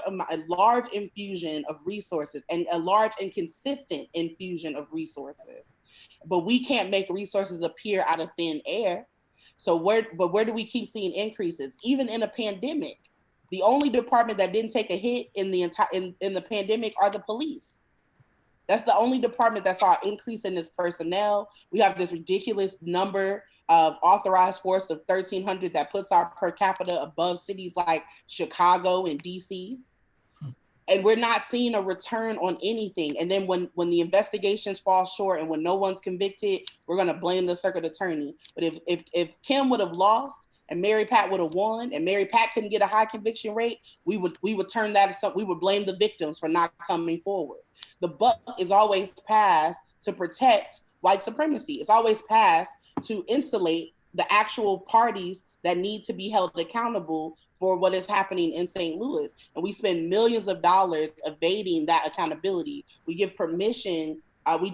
infusion of resources, and a large and consistent infusion of resources. But we can't make resources appear out of thin air. So where do we keep seeing increases? Even in a pandemic, The only department that didn't take a hit in the entire in the pandemic are the police. That's the only department that saw an increase in this personnel. We have this ridiculous number of authorized force of 1,300 that puts our per capita above cities like Chicago and DC. And we're not seeing a return on anything. And then when the investigations fall short and when no one's convicted, we're gonna blame the circuit attorney. But if Kim would have lost and Mary Pat would have won and Mary Pat couldn't get a high conviction rate, we would turn that, we would blame the victims for not coming forward. The buck is always passed to protect white supremacy. It's always passed to insulate the actual parties that need to be held accountable for what is happening in St. Louis. And we spend millions of dollars evading that accountability. We give permission,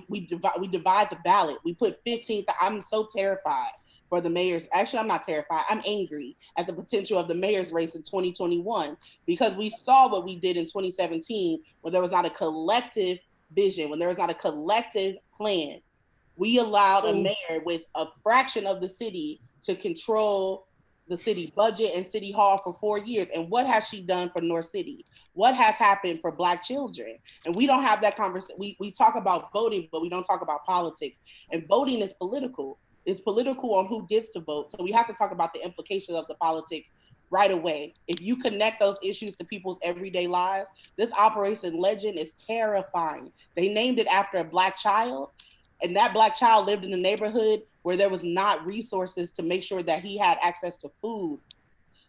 we divide the ballot. We put 15, I'm so terrified for the mayor's, actually I'm not terrified, I'm angry at the potential of the mayor's race in 2021 because we saw what we did in 2017 when there was not a collective vision, when there was not a collective plan. We allowed a mayor with a fraction of the city to control the city budget and city hall for 4 years. And what has she done for North City? What has happened for Black children? And we don't have that conversation. We talk about voting, but we don't talk about politics. And voting is political. It's political on who gets to vote. So we have to talk about the implications of the politics right away. If you connect those issues to people's everyday lives, this Operation Legend is terrifying. They named it after a Black child, and that Black child lived in a neighborhood where there was not resources to make sure that he had access to food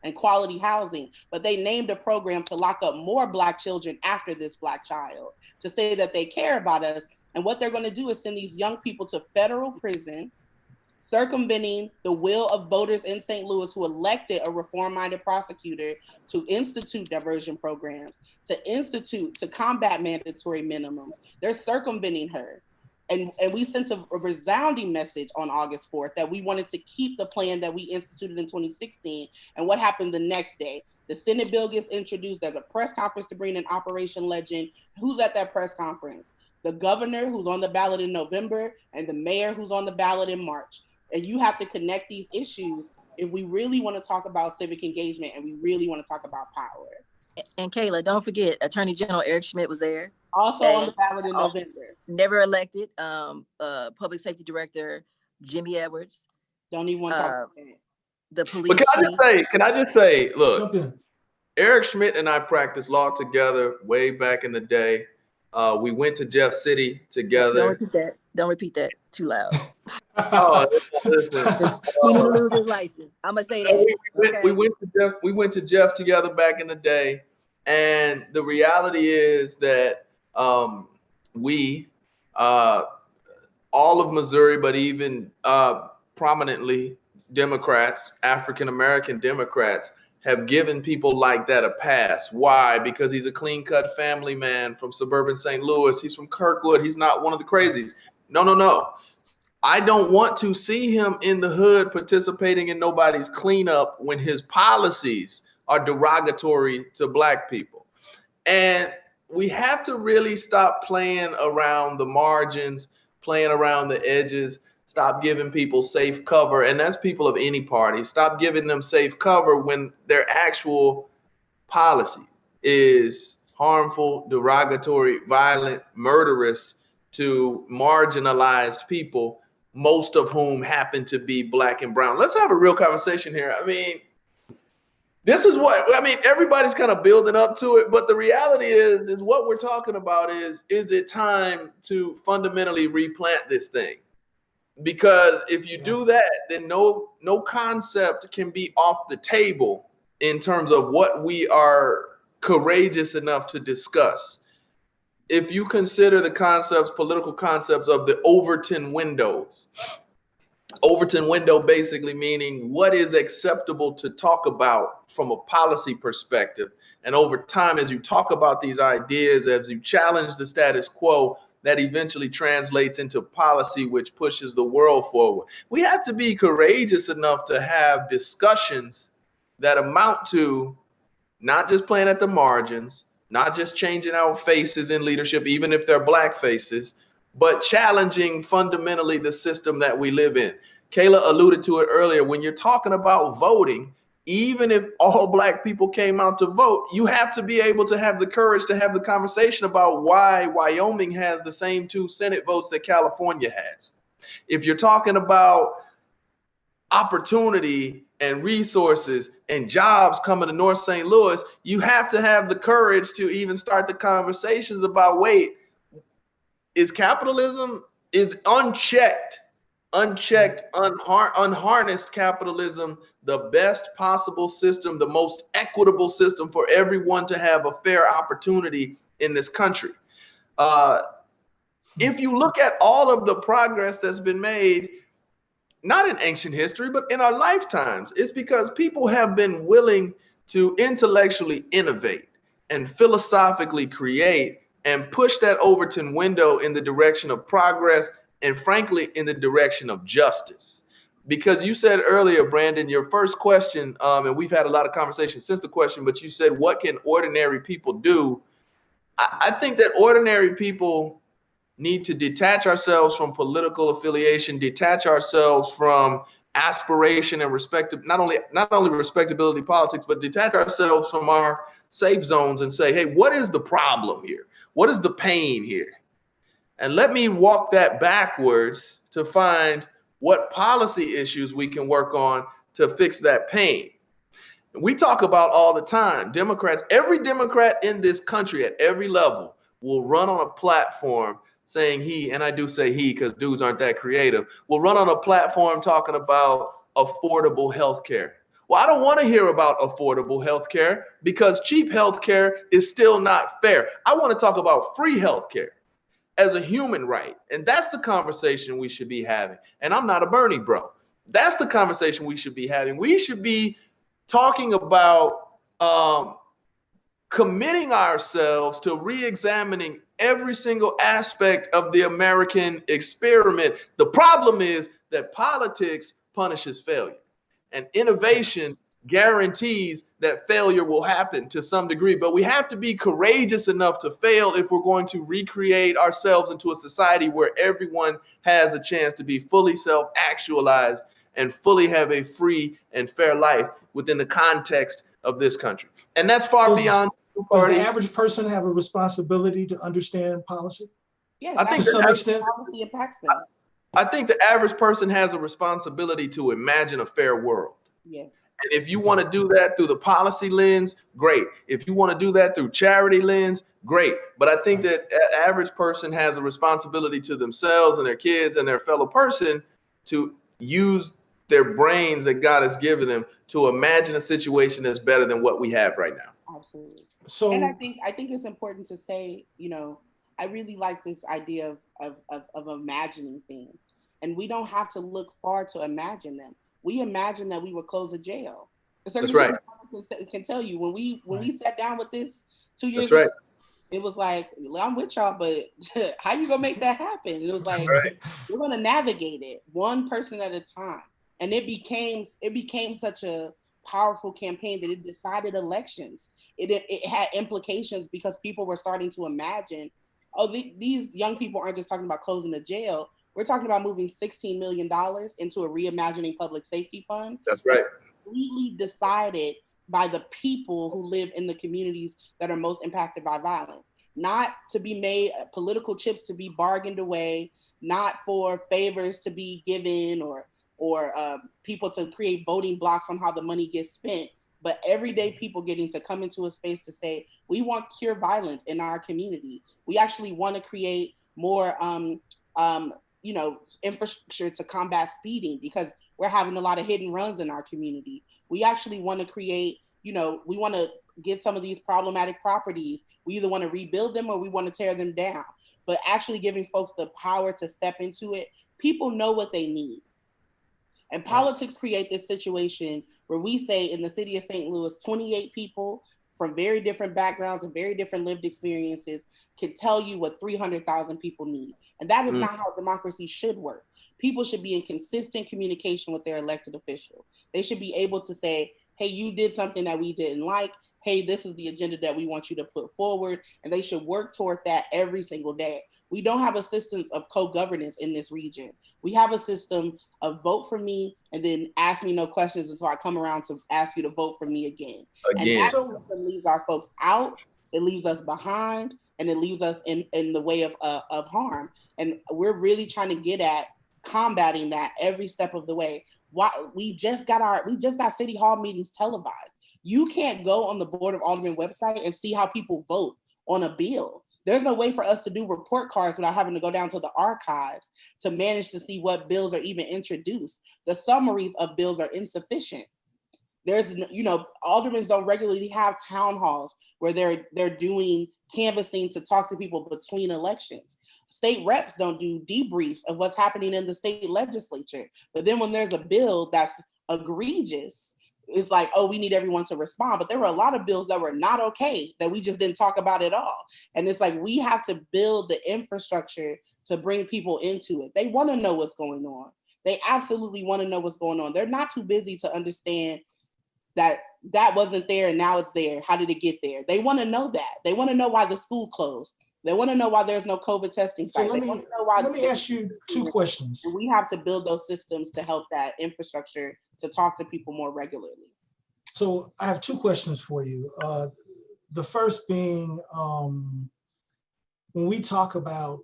and quality housing. But they named a program to lock up more Black children after this Black child, to say that they care about us. And what they're going to do is send these young people to federal prison, circumventing the will of voters in St. Louis who elected a reform-minded prosecutor to institute diversion programs, to combat mandatory minimums. They're circumventing her. And we sent a resounding message on August 4th that we wanted to keep the plan that we instituted in 2016. And what happened the next day? The Senate bill gets introduced. There's a press conference to bring in Operation Legend. Who's at that press conference? The governor, who's on the ballot in November, and the mayor, who's on the ballot in March. And you have to connect these issues if we really want to talk about civic engagement and we really want to talk about power. And Kayla, don't forget, Attorney General Eric Schmidt was there. Also on the ballot in November. Never elected. Public Safety Director Jimmy Edwards. Don't even want to talk about that. The police. But can I just say, look, Eric Schmidt and I practiced law together way back in the day. We went to Jeff City together. Don't repeat that too loud. Listen. He didn't lose his license. I'm gonna say that. We went to Jeff together back in the day, and the reality is that we, all of Missouri, but even prominently Democrats, African American Democrats, have given people like that a pass. Why? Because he's a clean-cut family man from suburban St. Louis. He's from Kirkwood. He's not one of the crazies. No. I don't want to see him in the hood participating in nobody's cleanup when his policies are derogatory to Black people. And we have to really stop playing around the margins, playing around the edges. Stop giving people safe cover, and that's people of any party. Stop giving them safe cover when their actual policy is harmful, derogatory, violent, murderous to marginalized people, most of whom happen to be Black and brown. Let's have a real conversation here. I mean, everybody's kind of building up to it, but the reality is what we're talking about is it time to fundamentally replant this thing? Because if you do that, then no concept can be off the table in terms of what we are courageous enough to discuss. If you consider the political concepts of the Overton windows, Overton window basically meaning what is acceptable to talk about from a policy perspective. And over time, as you talk about these ideas, as you challenge the status quo, that eventually translates into policy which pushes the world forward. We have to be courageous enough to have discussions that amount to not just playing at the margins, not just changing our faces in leadership, even if they're Black faces, but challenging fundamentally the system that we live in. Kayla alluded to it earlier. When you're talking about voting, even if all Black people came out to vote, you have to be able to have the courage to have the conversation about why Wyoming has the same 2 Senate votes that California has. If you're talking about opportunity and resources and jobs coming to North St. Louis, you have to have the courage to even start the conversations about, wait, is capitalism, is unchecked, unharnessed capitalism the best possible system, the most equitable system for everyone to have a fair opportunity in this country? If you look at all of the progress that's been made, not in ancient history, but in our lifetimes, it's because people have been willing to intellectually innovate and philosophically create and push that Overton window in the direction of progress and, frankly, in the direction of justice. Because you said earlier, Brandon, your first question, and we've had a lot of conversations since the question, but you said, what can ordinary people do? I think that ordinary people need to detach ourselves from political affiliation, detach ourselves from aspiration and not only respectability politics, but detach ourselves from our safe zones and say, hey, what is the problem here? What is the pain here? And let me walk that backwards to find what policy issues we can work on to fix that pain. We talk about all the time, Democrats, every Democrat in this country at every level will run on a platform saying and I do say he because dudes aren't that creative, will run on a platform talking about affordable health care. Well, I don't want to hear about affordable health care because cheap health care is still not fair. I want to talk about free health care as a human right. And that's the conversation we should be having. And I'm not a Bernie bro. That's the conversation we should be having. We should be talking about committing ourselves to re-examining every single aspect of the American experiment. The problem is that politics punishes failure, and innovation guarantees that failure will happen to some degree. But we have to be courageous enough to fail if we're going to recreate ourselves into a society where everyone has a chance to be fully self-actualized and fully have a free and fair life within the context of this country. And that's far beyond. Does the average person have a responsibility to understand policy? Yes, I think to some extent. Policy impacts them. I think the average person has a responsibility to imagine a fair world. Yes. And if you want to do that through the policy lens, great. If you want to do that through charity lens, great. But I think that the average person has a responsibility to themselves and their kids and their fellow person to use their brains that God has given them to imagine a situation that's better than what we have right now. Absolutely. So, and I think it's important to say, I really like this idea of imagining things, and we don't have to look far to imagine them. We imagine that we would close a jail. That's right. Can tell you when we sat down with this 2 years ago, right. It was like, I'm with y'all, but how you gonna make that happen? And it was like, we're gonna navigate it one person at a time, and it became such a powerful campaign that it decided elections. It had implications because people were starting to imagine, these young people aren't just talking about closing the jail. We're talking about moving $16 million into a reimagining public safety fund. That's right. Completely decided by the people who live in the communities that are most impacted by violence. Not to be made political chips to be bargained away, not for favors to be given or people to create voting blocks on how the money gets spent, but everyday people getting to come into a space to say, we want to cure violence in our community. We actually want to create more infrastructure to combat speeding because we're having a lot of hit and runs in our community. We actually want to create, we want to get some of these problematic properties. We either want to rebuild them or we want to tear them down, but actually giving folks the power to step into it. People know what they need. And politics create this situation where we say in the city of St. Louis, 28 people from very different backgrounds and very different lived experiences can tell you what 300,000 people need. And that is not how democracy should work. People should be in consistent communication with their elected official. They should be able to say, hey, you did something that we didn't like. Hey, this is the agenda that we want you to put forward. And they should work toward that every single day. We don't have a system of co-governance in this region. We have a system of vote for me and then ask me no questions until I come around to ask you to vote for me again. And that system leaves our folks out, it leaves us behind, and it leaves us in the way of harm. And we're really trying to get at combating that every step of the way. We just got city hall meetings televised. You can't go on the Board of Aldermen website and see how people vote on a bill. There's no way for us to do report cards without having to go down to the archives to manage to see what bills are even introduced. The summaries of bills are insufficient. There's, aldermen don't regularly have town halls where they're doing canvassing to talk to people between elections. State reps don't do debriefs of what's happening in the state legislature. But then when there's a bill that's egregious, it's like, oh, we need everyone to respond. But there were a lot of bills that were not okay that we just didn't talk about at all. And it's like, we have to build the infrastructure to bring people into it. They want to know what's going on. They absolutely want to know what's going on. They're not too busy to understand that wasn't there and now it's there. How did it get there? They want to know that. They want to know why the school closed. They want to know why there's no COVID testing site. So let me ask you two questions. And we have to build those systems to help that infrastructure to talk to people more regularly. So I have two questions for you. The first being, when we talk about,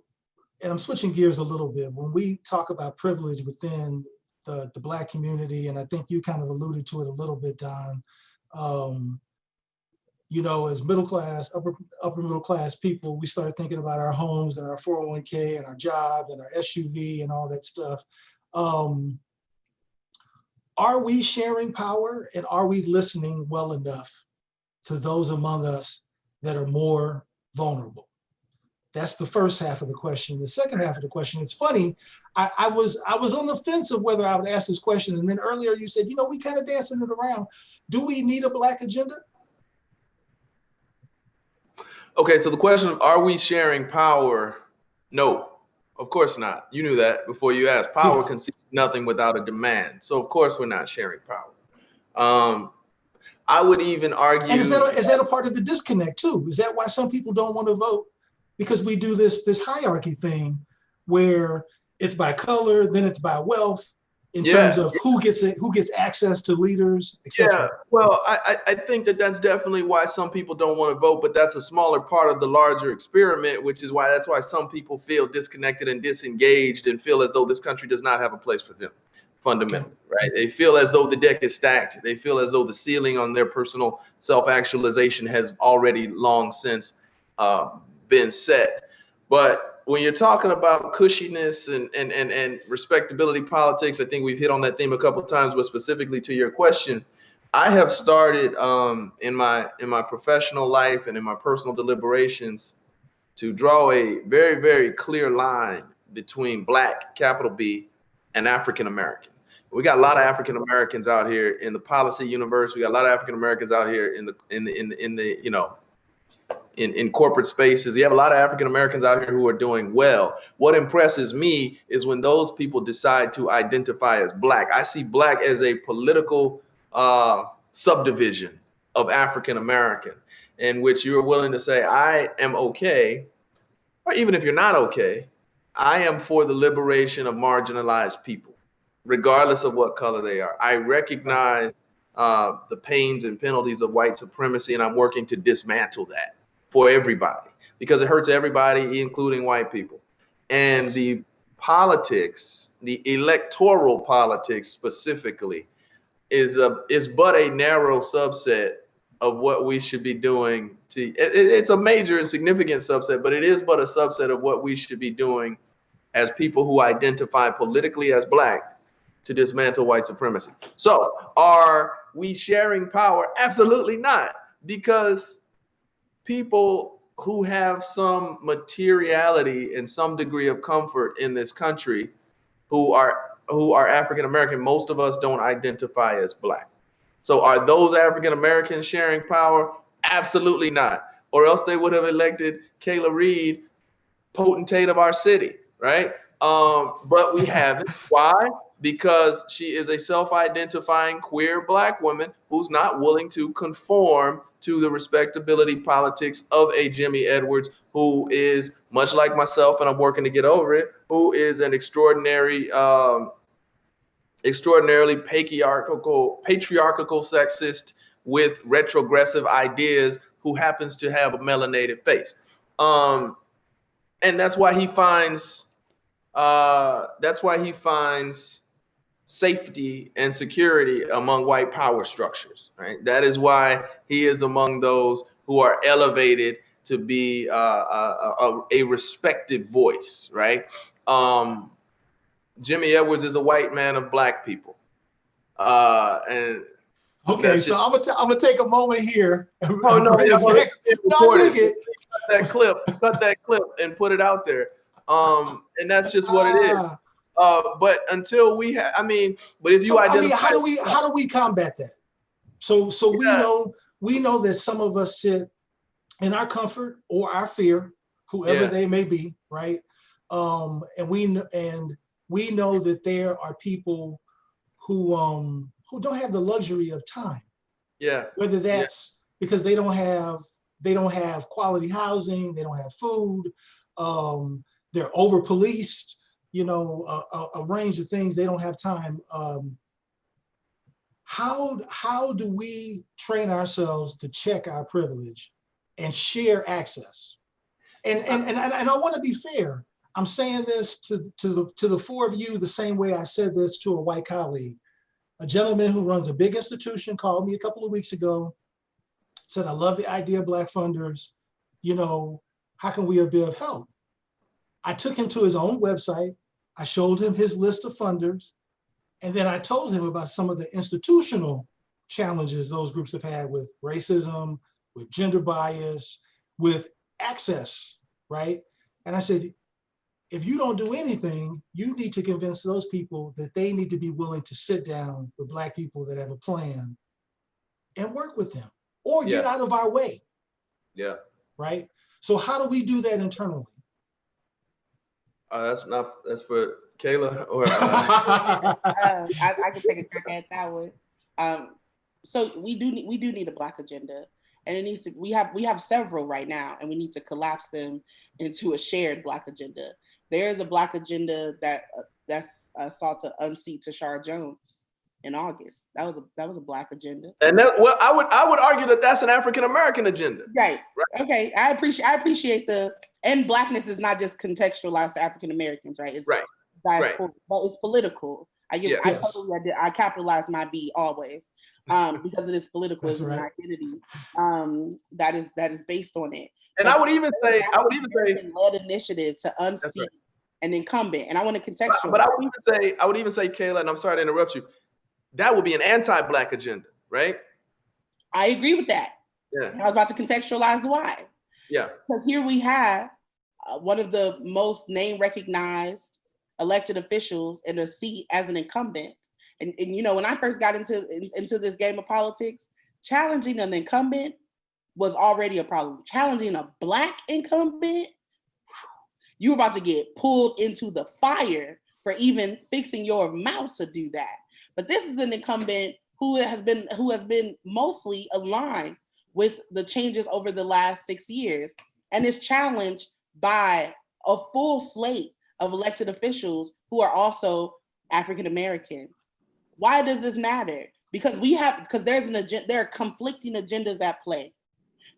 and I'm switching gears a little bit, when we talk about privilege within the Black community, and I think you kind of alluded to it a little bit, Don, as middle class, upper middle class people, we start thinking about our homes and our 401k and our job and our SUV and all that stuff. Are we sharing power, and are we listening well enough to those among us that are more vulnerable? That's the first half of the question. The second half of the question, it's funny, I was on the fence of whether I would ask this question, and then earlier you said, we kind of dancing it around. Do we need a Black agenda? Okay, so the question of, are we sharing power? No, of course not. You knew that before you asked. Power concedes nothing without a demand. So of course we're not sharing power. I would even argue. And is that a part of the disconnect too? Is that why some people don't want to vote? Because we do this hierarchy thing where it's by color, then it's by wealth, in terms of who gets access to leaders, etc. Yeah, well, I think that's definitely why some people don't want to vote, but that's a smaller part of the larger experiment, which is why some people feel disconnected and disengaged and feel as though this country does not have a place for them, fundamentally, right? They feel as though the deck is stacked. They feel as though the ceiling on their personal self-actualization has already long since been set. But when you're talking about cushiness and respectability politics, I think we've hit on that theme a couple of times, but specifically to your question, I have started in my professional life and in my personal deliberations to draw a very, very clear line between Black, capital B, and African American. We got a lot of African Americans out here in the policy universe. We got a lot of African Americans out here in corporate spaces. You have a lot of African Americans out here who are doing well. What impresses me is when those people decide to identify as Black. I see Black as a political subdivision of African American, in which you're willing to say, I am okay, or even if you're not okay, I am for the liberation of marginalized people, regardless of what color they are. I recognize the pains and penalties of white supremacy, and I'm working to dismantle that for everybody, because it hurts everybody, including white people. And the politics, the electoral politics specifically, is but a narrow subset of what we should be doing. It's a major and significant subset, but it is but a subset of what we should be doing as people who identify politically as Black to dismantle white supremacy. So are we sharing power? Absolutely not, because people who have some materiality and some degree of comfort in this country who are African American, most of us don't identify as Black. So are those African Americans sharing power? Absolutely not. Or else they would have elected Kayla Reed potentate of our city, right? But we haven't. Why? because she is a self-identifying queer Black woman who's not willing to conform to the respectability politics of a Jimmy Edwards, who is much like myself, and I'm working to get over it, who is an extraordinarily patriarchal sexist with retrogressive ideas, who happens to have a melanated face. And that's why he finds safety and security among white power structures, right? That is why he is among those who are elevated to be a respected voice, right? Jimmy Edwards is a white man of Black people. And okay, so I'm gonna take a moment here. Oh no, I'm with it. Cut that clip and put it out there. And that's just what it is. But until we have, but if you identify, how do we combat that? So we know that some of us sit in our comfort or our fear, whoever they may be, right? And we know that there are people who don't have the luxury of time. Yeah. Whether that's because they don't have quality housing, they don't have food, they're over policed, a range of things. They don't have time. How do we train ourselves to check our privilege and share access? And I want to be fair. I'm saying this to the four of you the same way I said this to a white colleague. A gentleman who runs a big institution called me a couple of weeks ago, said, I love the idea of Black funders. How can we be of help? I took him to his own website. I showed him his list of funders. And then I told him about some of the institutional challenges those groups have had with racism, with gender bias, with access, right? And I said, if you don't do anything, you need to convince those people that they need to be willing to sit down with Black people that have a plan and work with them or get out of our way. Yeah. Right? So how do we do that internally? That's for Kayla or I can take a crack at that one. So we do need a Black agenda, and it needs to. We have several right now, and we need to collapse them into a shared Black agenda. There is a Black agenda that's sought to unseat Tashara Jones in August. That was a Black agenda. And I would argue that that's an African American agenda. Right. Okay. I appreciate and Blackness is not just contextualized to African Americans, right? It's diaspora, but it's political. I capitalize my B always because it is political as an identity that is based on it. And but I would even say led initiative to unseat an incumbent, and I want to contextualize. But I would even say, Kayla, and I'm sorry to interrupt you, that would be an anti-Black agenda, right? I agree with that. Yeah. And I was about to contextualize why. Yeah. Because here we have one of the most name recognized elected officials in a seat as an incumbent. And when I first got into this game of politics, challenging an incumbent was already a problem. Challenging a Black incumbent, you were about to get pulled into the fire for even fixing your mouth to do that. But this is an incumbent who has been mostly aligned with the changes over the last 6 years and is challenged by a full slate of elected officials who are also African American. Why does this matter? Because there are conflicting agendas at play.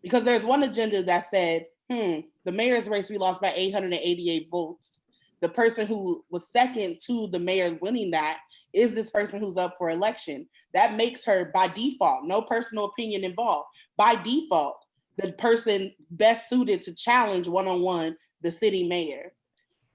Because there's one agenda that said, the mayor's race we lost by 888 votes. The person who was second to the mayor winning that is this person who's up for election. That makes her, by default, no personal opinion involved, by default, the person best suited to challenge one-on-one the city mayor.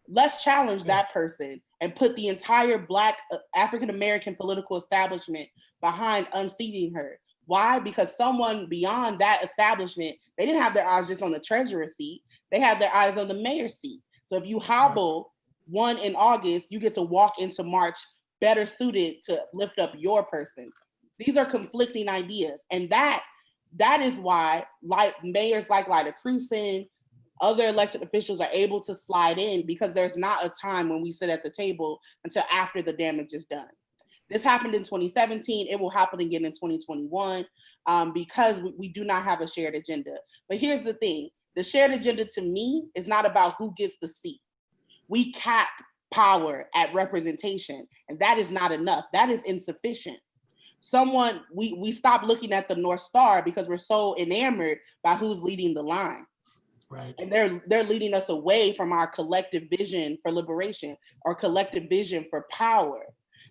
Let's challenge that person and put the entire Black African-American political establishment behind unseating her. Why? Because someone beyond that establishment, they didn't have their eyes just on the treasurer's seat. They had their eyes on the mayor's seat. So if you hobble one in August, you get to walk into March better suited to lift up your person. These are conflicting ideas. And that is why mayors like Lyda Crewson, other elected officials are able to slide in because there's not a time when we sit at the table until after the damage is done. This happened in 2017. It will happen again in 2021 because we do not have a shared agenda. But here's the thing. The shared agenda to me is not about who gets the seat. We cap power at representation, and that is not enough. That is insufficient. We stop looking at the North Star because we're so enamored by who's leading the line. Right. And they're leading us away from our collective vision for liberation or collective vision for power.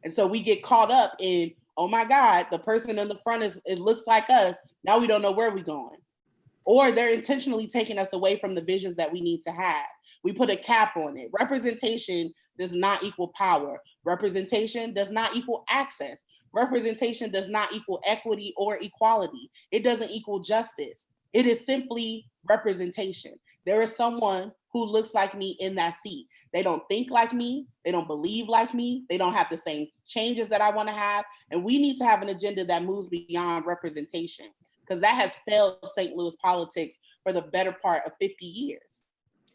And so we get caught up in, oh my God, the person in the front it looks like us. Now we don't know where we're going. Or they're intentionally taking us away from the visions that we need to have. We put a cap on it. Representation does not equal power. Representation does not equal access. Representation does not equal equity or equality. It doesn't equal justice. It is simply representation. There is someone who looks like me in that seat. They don't think like me. They don't believe like me. They don't have the same changes that I want to have. And we need to have an agenda that moves beyond representation, because that has failed St. Louis politics for the better part of 50 years.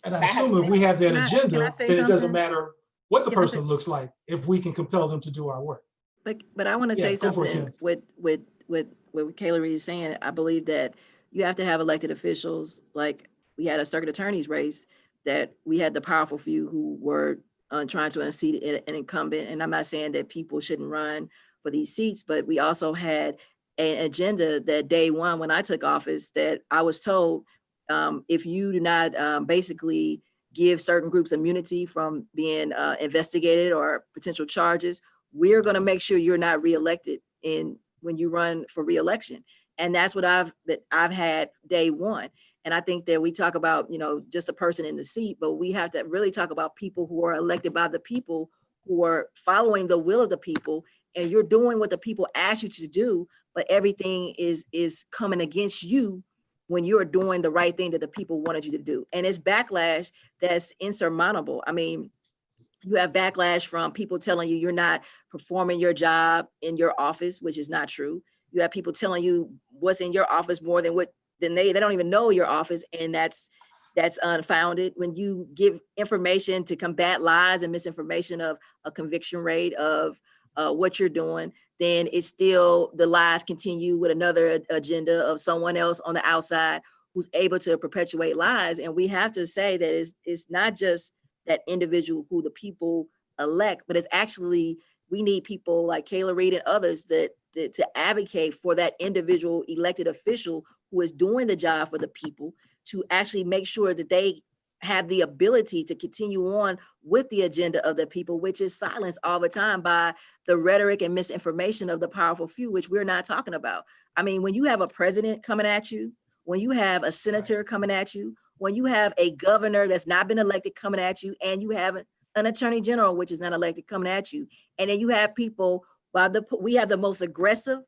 And I assume if we have that agenda, then it doesn't matter what the Can I person looks like if we can compel them to do our work. But I want to say something with what Kayla Reed is saying. I believe that you have to have elected officials. Like we had a circuit attorney's race that we had the powerful few who were trying to unseat an incumbent. And I'm not saying that people shouldn't run for these seats, but we also had an agenda that day one when I took office that I was told, if you do not basically give certain groups immunity from being investigated or potential charges, we're going to make sure you're not reelected when you run for reelection. And that's what I've had day one. And I think that we talk about, just the person in the seat, but we have to really talk about people who are elected by the people, who are following the will of the people, and you're doing what the people ask you to do, but everything is coming against you when you're doing the right thing that the people wanted you to do. And it's backlash that's insurmountable. I mean, you have backlash from people telling you you're not performing your job in your office, which is not true. You have people telling you what's in your office more than they don't even know your office, and that's unfounded. When you give information to combat lies and misinformation of a conviction rate of what you're doing, then it's still the lies continue with another agenda of someone else on the outside who's able to perpetuate lies. And we have to say that it's not just that individual who the people elect, but it's actually, we need people like Kayla Reed and others to advocate for that individual elected official who is doing the job for the people, to actually make sure that they have the ability to continue on with the agenda of the people, which is silenced all the time by the rhetoric and misinformation of the powerful few, which we're not talking about. I mean, when you have a president coming at you, when you have a senator coming at you, when you have a governor that's not been elected coming at you, and you have an attorney general, which is not elected, coming at you, and then you have people, we have the most aggressive,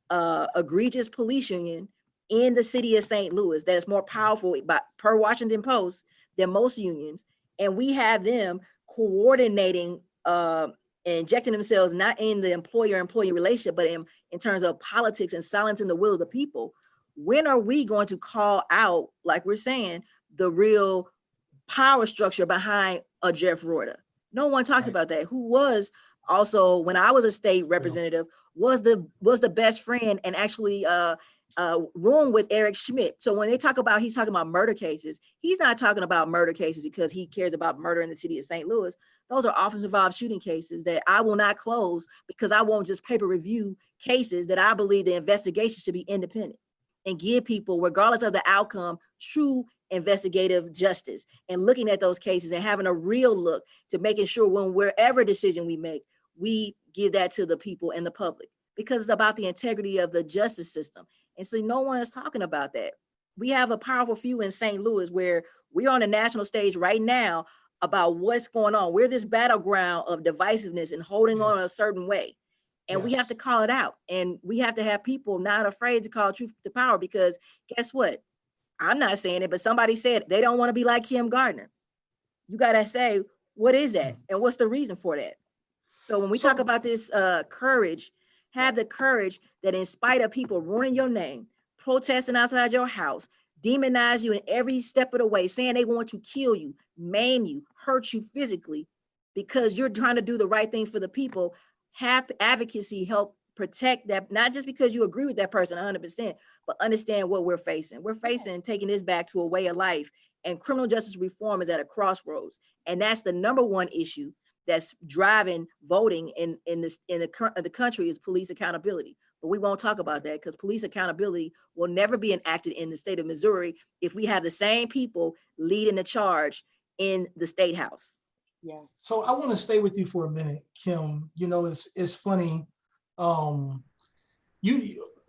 egregious police union in the city of St. Louis that is more powerful per Washington Post than most unions. And we have them coordinating and injecting themselves not in the employer-employee relationship, but in terms of politics and silencing the will of the people. When are we going to call out, like we're saying, the real power structure behind a Jeff Rorter? No one talks about that. Who was also, when I was a state representative, was the best friend and actually room with Eric Schmidt. So when he's talking about murder cases, he's not talking about murder cases because he cares about murder in the city of St. Louis. Those are often involved shooting cases that I will not close because I won't just paper review cases that I believe the investigation should be independent and give people, regardless of the outcome, true investigative justice, and looking at those cases and having a real look to making sure wherever decision we make, we give that to the people and the public, because it's about the integrity of the justice system. And so no one is talking about that. We have a powerful few in St. Louis where we're on the national stage right now about what's going on. We're this battleground of divisiveness and holding on a certain way. And we have to call it out. And we have to have people not afraid to call truth to power, because guess what? I'm not saying it, but somebody said they don't want to be like Kim Gardner. You got to say, what is that? And what's the reason for that? So when we talk about this courage, have the courage that in spite of people ruining your name, protesting outside your house, demonize you in every step of the way, saying they want to kill you, maim you, hurt you physically because you're trying to do the right thing for the people. Have advocacy help protect that, not just because you agree with that person 100%, but understand what we're facing. We're facing taking this back to a way of life, and criminal justice reform is at a crossroads. And that's the number one issue that's driving voting in the country is police accountability. But we won't talk about that because police accountability will never be enacted in the state of Missouri if we have the same people leading the charge in the state house. Yeah. So I want to stay with you for a minute, Kim. You know, it's funny.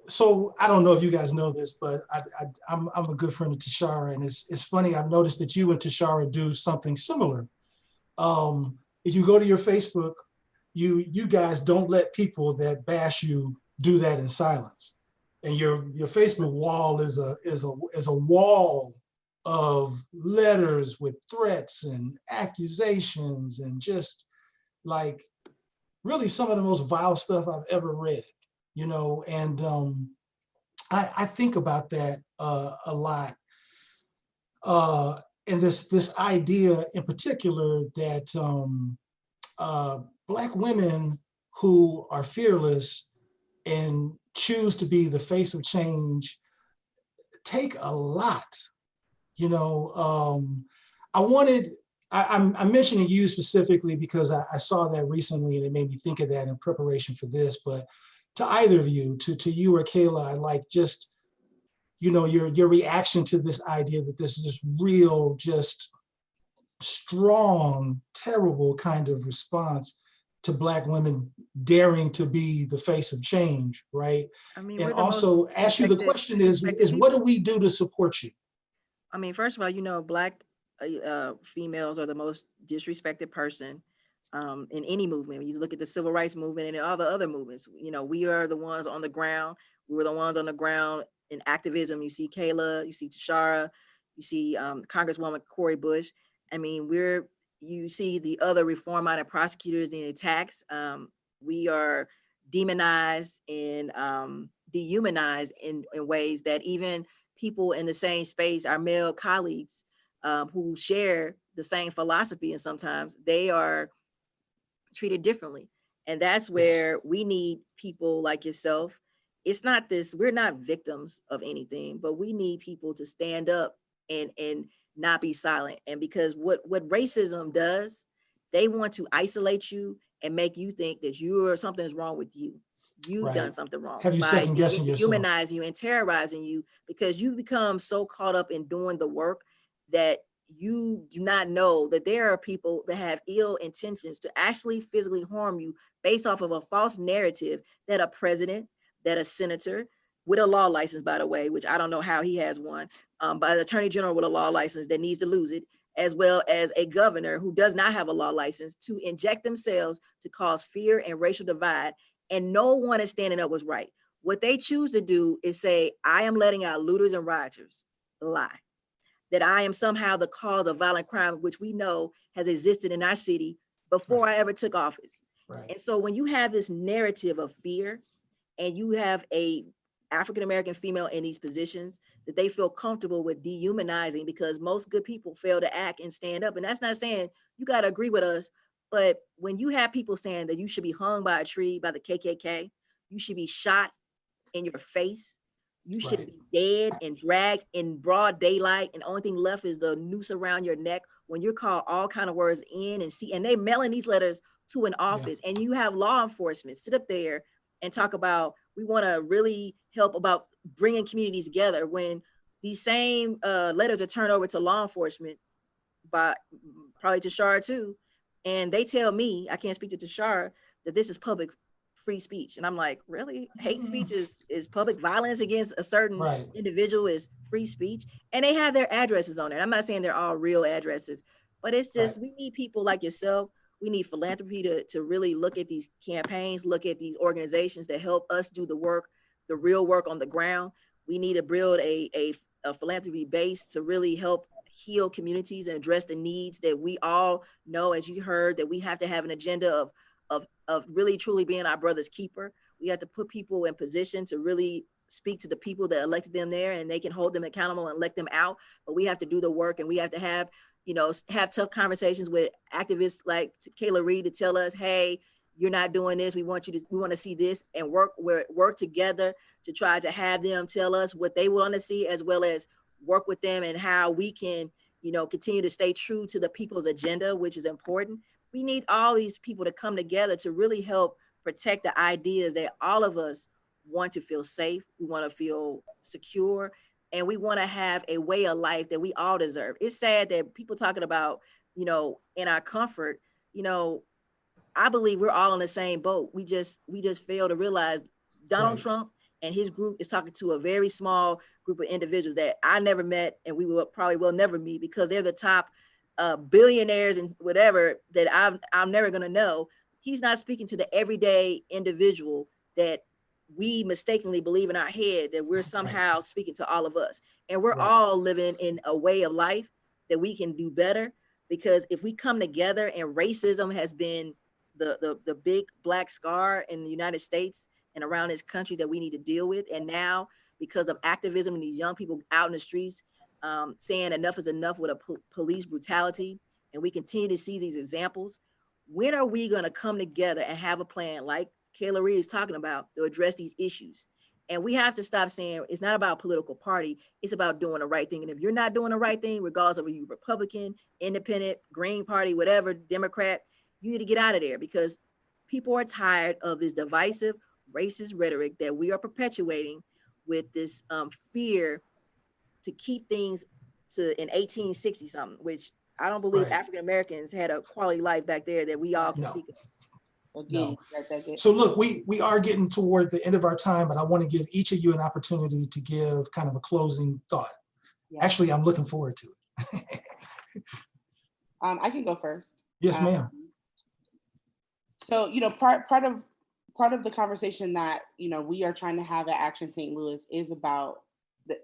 So I don't know if you guys know this, but I'm a good friend of Tashara, and it's funny. I've noticed that you and Tashara do something similar. If you go to your Facebook, you guys don't let people that bash you do that in silence, and your Facebook wall is a wall of letters with threats and accusations and just like really some of the most vile stuff I've ever read, you know. And I think about that a lot, and this idea in particular that Black women who are fearless and choose to be the face of change take a lot, you know. I'm mentioning you specifically because I saw that recently and it made me think of that in preparation for this. But to either of you, to you or Kayla, I like just, you know, your reaction to this idea that this is just real, just strong, terrible kind of response to Black women daring to be the face of change, right? I mean, and also ask you the question is what do we do to support you? I mean, first of all, you know, Black females are the most disrespected person in any movement. When you look at the civil rights movement and all the other movements, you know, we are the ones on the ground. We were the ones on the ground in activism. You see Kayla, you see Tashara, you see Congresswoman Cori Bush. I mean, you see the other reform-minded prosecutors in attacks. We are demonized and dehumanized in ways that even people in the same space, our male colleagues who share the same philosophy, and sometimes they are treated differently. And that's where we need people like yourself. It's not this, we're not victims of anything, but we need people to stand up and not be silent. And because what racism does, they want to isolate you and make you think that something's wrong with you. You've done something wrong. Have you second guessing yourself, dehumanizing you and terrorizing you, because you become so caught up in doing the work that you do not know that there are people that have ill intentions to actually physically harm you based off of a false narrative that a president, that a senator with a law license, by the way, which I don't know how he has one, by the attorney general with a law license that needs to lose it, as well as a governor who does not have a law license, to inject themselves to cause fear and racial divide. And no one is standing up what's right. What they choose to do is say, I am letting out looters and rioters lie. That I am somehow the cause of violent crime, which we know has existed in our city before I ever took office. And so when you have this narrative of fear and you have a African-American female in these positions that they feel comfortable with dehumanizing, because most good people fail to act and stand up. And that's not saying you got to agree with us, but when you have people saying that you should be hung by a tree by the KKK, you should be shot in your face, you should be dead and dragged in broad daylight, and the only thing left is the noose around your neck, when you're called all kind of words in and they mailing these letters to an office, and you have law enforcement sit up there and talk about, we want to really help about bringing communities together, when these same letters are turned over to law enforcement by probably Tashara too, and they tell me, I can't speak to Tashara, that this is public free speech. And I'm like, really? Hate speech is public violence against a certain individual is free speech? And they have their addresses on it. I'm not saying they're all real addresses, but it's just, we need people like yourself. We need philanthropy to really look at these campaigns, look at these organizations that help us do the work, the real work on the ground. We need to build a philanthropy base to really help heal communities and address the needs that we all know, as you heard, that we have to have an agenda of really truly being our brother's keeper. We have to put people in position to really speak to the people that elected them there, and they can hold them accountable and elect them out. But we have to do the work, and we have to have, have tough conversations with activists like Kayla Reed to tell us, hey, you're not doing this. We want to see this, and work together to try to have them tell us what they want to see, as well as work with them and how we can, continue to stay true to the people's agenda, which is important. We need all these people to come together to really help protect the ideas that all of us want to feel safe. We want to feel secure, and we want to have a way of life that we all deserve. It's sad that people talking about, in our comfort, I believe we're all in the same boat. We just fail to realize Donald Trump and his group is talking to a very small group of individuals that I never met, and we will never meet, because they're the top billionaires and whatever that I'm never going to know. He's not speaking to the everyday individual that we mistakenly believe in our head that we're somehow speaking to all of us. And we're all living in a way of life that we can do better, because if we come together, and racism has been the big black scar in the United States and around this country that we need to deal with. And now, because of activism and these young people out in the streets saying enough is enough with police brutality, and we continue to see these examples, when are we going to come together and have a plan like Kayla Reed is talking about to address these issues? And we have to stop saying it's not about a political party, it's about doing the right thing. And if you're not doing the right thing, regardless of whether you're Republican, Independent, Green Party, whatever, Democrat, you need to get out of there, because people are tired of this divisive, racist rhetoric that we are perpetuating with this fear to keep things to in 1860 something, which I don't believe African Americans had a quality life back there that we all can speak of. No. So look, we are getting toward the end of our time, but I want to give each of you an opportunity to give kind of a closing thought. Yeah. Actually, I'm looking forward to it. I can go first. Yes, ma'am. So, part of the conversation that, we are trying to have at Action St. Louis is about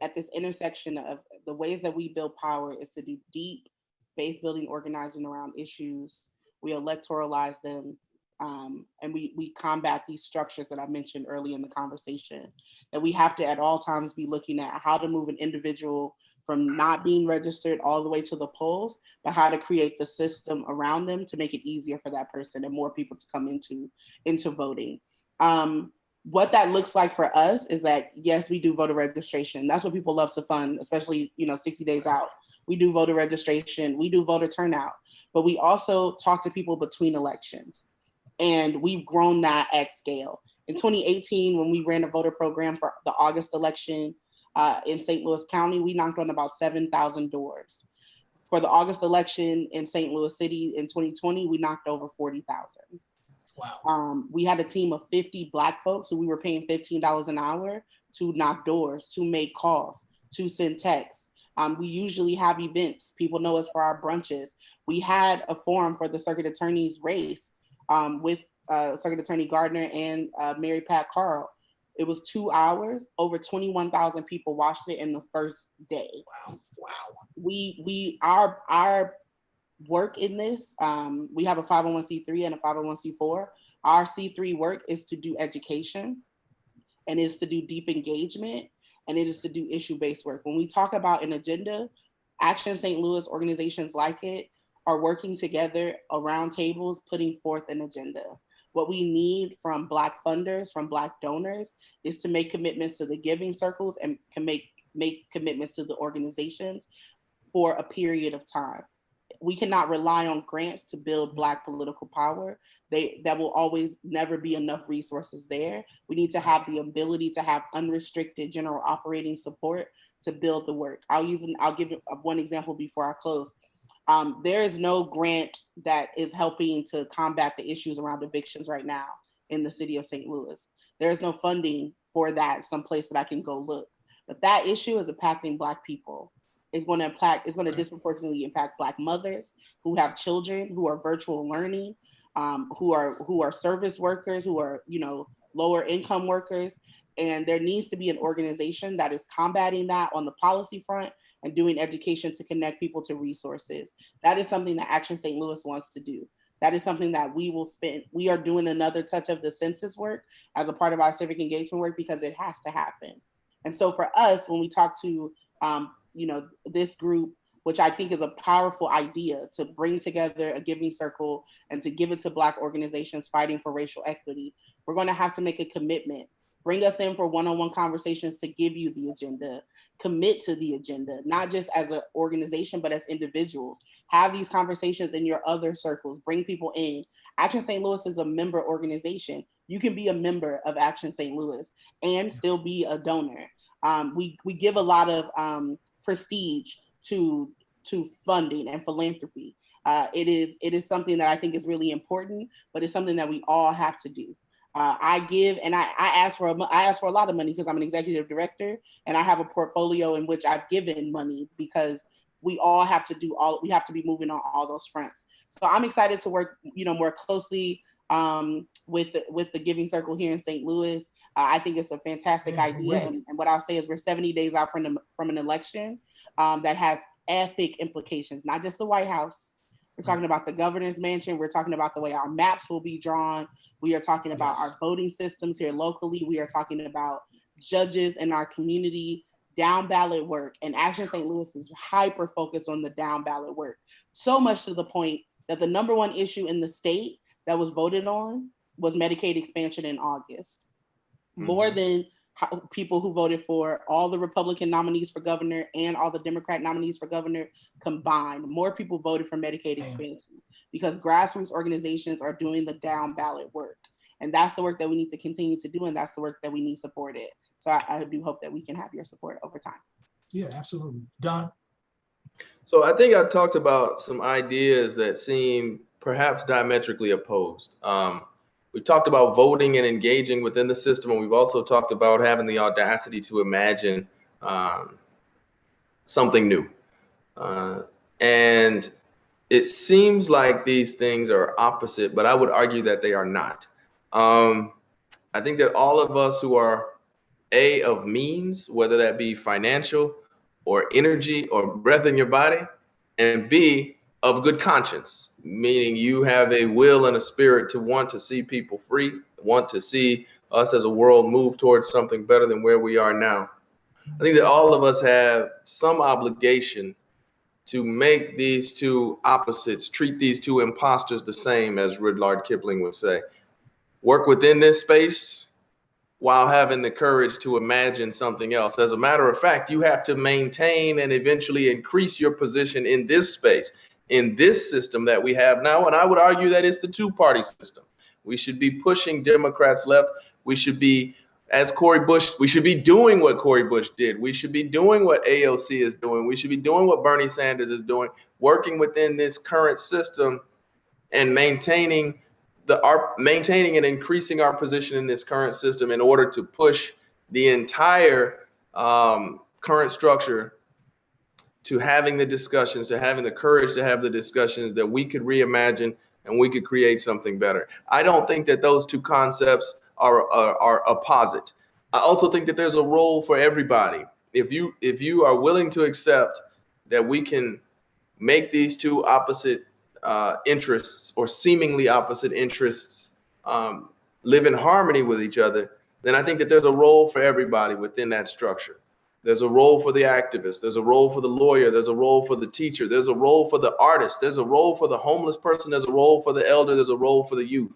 at this intersection of the ways that we build power is to do deep base building, organizing around issues. We electoralize them, and we combat these structures that I mentioned early in the conversation, that we have to at all times be looking at how to move an individual from not being registered all the way to the polls, but how to create the system around them to make it easier for that person and more people to come into voting. What that looks like for us is that, yes, we do voter registration. That's what people love to fund, especially, 60 days out. We do voter registration, we do voter turnout, but we also talk to people between elections. And we've grown that at scale. In 2018, when we ran a voter program for the August election, in St. Louis County, we knocked on about 7,000 doors. For the August election in St. Louis City in 2020, we knocked over 40,000. Wow. We had a team of 50 Black folks who we were paying $15 an hour to knock doors, to make calls, to send texts. We usually have events. People know us for our brunches. We had a forum for the circuit attorney's race with Circuit Attorney Gardner and Mary Pat Carl. It was 2 hours, over 21,000 people watched it in the first day. Wow. Our work in this, we have a 501c3 and a 501c4. Our C3 work is to do education, and is to do deep engagement, and it is to do issue-based work. When we talk about an agenda, Action St. Louis, organizations like it, are working together around tables, putting forth an agenda. What we need from Black funders, from Black donors, is to make commitments to the giving circles and can make commitments to the organizations for a period of time. We cannot rely on grants to build Black political power. That will always never be enough resources there. We need to have the ability to have unrestricted general operating support to build the work. I'll give one example before I close. There is no grant that is helping to combat the issues around evictions right now in the city of St. Louis. There is no funding for that someplace that I can go look. But that issue is impacting Black people. It's going to disproportionately impact Black mothers who have children, who are virtual learning, who are service workers, who are, lower income workers. And there needs to be an organization that is combating that on the policy front and doing education to connect people to resources. That is something that Action St. Louis wants to do. That is something that we are doing another touch of the census work as a part of our civic engagement work, because it has to happen. And so for us, when we talk to, this group, which I think is a powerful idea to bring together a giving circle and to give it to Black organizations fighting for racial equity, we're going to have to make a commitment. Bring us in for one-on-one conversations to give you the agenda, commit to the agenda, not just as an organization, but as individuals. Have these conversations in your other circles, bring people in. Action St. Louis is a member organization. You can be a member of Action St. Louis and still be a donor. We give a lot of prestige to funding and philanthropy. It is something that I think is really important, but it's something that we all have to do. I give, and I ask for a lot of money because I'm an executive director, and I have a portfolio in which I've given money because we all have to we have to be moving on all those fronts. So I'm excited to work, more closely with the Giving Circle here in St. Louis. I think it's a fantastic idea. And what I'll say is we're 70 days out from an election that has epic implications, not just the White House. We're talking about the governor's mansion. We're talking about the way our maps will be drawn. We are talking about our voting systems here locally. We are talking about judges in our community, down ballot work. And Action St. Louis is hyper focused on the down ballot work. So much to the point that the number one issue in the state that was voted on was Medicaid expansion in August. More than people who voted for all the Republican nominees for governor and all the Democrat nominees for governor combined. More people voted for Medicaid expansion because grassroots organizations are doing the down ballot work. And that's the work that we need to continue to do. And that's the work that we need supported. So I do hope that we can have your support over time. Yeah, absolutely. Don? So I think I talked about some ideas that seem perhaps diametrically opposed. We talked about voting and engaging within the system, and we've also talked about having the audacity to imagine something new. And it seems like these things are opposite, but I would argue that they are not. I think that all of us who are of means, whether that be financial or energy or breath in your body, and B, of good conscience, meaning you have a will and a spirit to want to see people free, want to see us as a world move towards something better than where we are now. I think that all of us have some obligation to make these two opposites, treat these two imposters the same, as Rudyard Kipling would say. Work within this space while having the courage to imagine something else. As a matter of fact, you have to maintain and eventually increase your position in this space, in this system that we have now. And I would argue that it's the two-party system. We should be pushing Democrats left. We should be, as Cori Bush, we should be doing what Cori Bush did. We should be doing what AOC is doing. We should be doing what Bernie Sanders is doing, working within this current system and maintaining and increasing our position in this current system in order to push the entire current structure to having the discussions, to having the courage to have the discussions that we could reimagine and we could create something better. I don't think that those two concepts are opposite. I also think that there's a role for everybody. If you are willing to accept that we can make these two opposite interests or seemingly opposite interests live in harmony with each other, then I think that there's a role for everybody within that structure. There's a role for the activist. There's a role for the lawyer. There's a role for the teacher. There's a role for the artist. There's a role for the homeless person. There's a role for the elder. There's a role for the youth.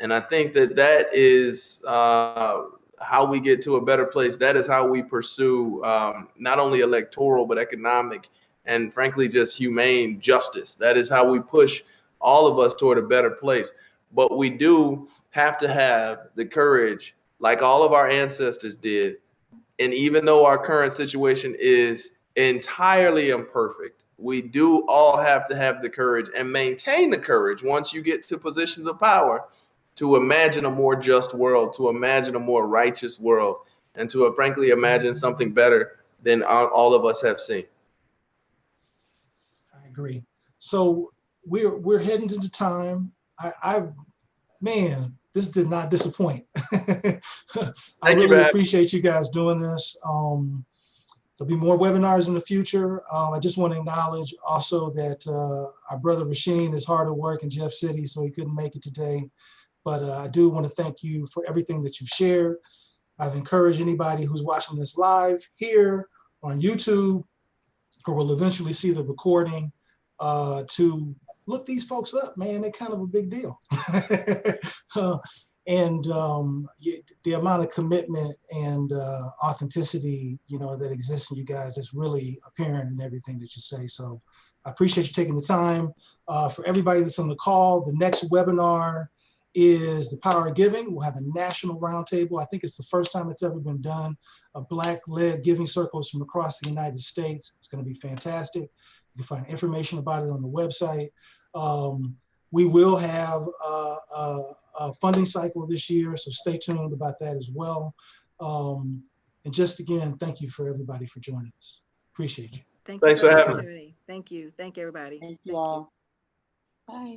And I think that is how we get to a better place. That is how we pursue not only electoral, but economic and frankly, just humane justice. That is how we push all of us toward a better place. But we do have to have the courage, like all of our ancestors did. And even though our current situation is entirely imperfect, we do all have to have the courage and maintain the courage once you get to positions of power to imagine a more just world, to imagine a more righteous world, and to frankly imagine something better than all of us have seen. I agree. So we're heading into time. Man, this did not disappoint. I really appreciate you guys doing this. There'll be more webinars in the future. I just want to acknowledge also that our brother Rasheen is hard at work in Jeff City, so he couldn't make it today. But I do want to thank you for everything that you've shared. I've encouraged anybody who's watching this live here on YouTube, or will eventually see the recording, to look these folks up, man. They're kind of a big deal. And the amount of commitment and authenticity, that exists in you guys is really apparent in everything that you say. So I appreciate you taking the time. For everybody that's on the call, the next webinar is the power of giving. We'll have a national roundtable. I think it's the first time it's ever been done. Black-led giving circles from across the United States. It's going to be fantastic. You can find information about it on the website. We will have a funding cycle this year, so stay tuned about that as well. And just again, thank you for everybody for joining us. Appreciate you. Thank Thanks you for the having me. opportunity. Thank you. Thank everybody. Thank you all. Bye.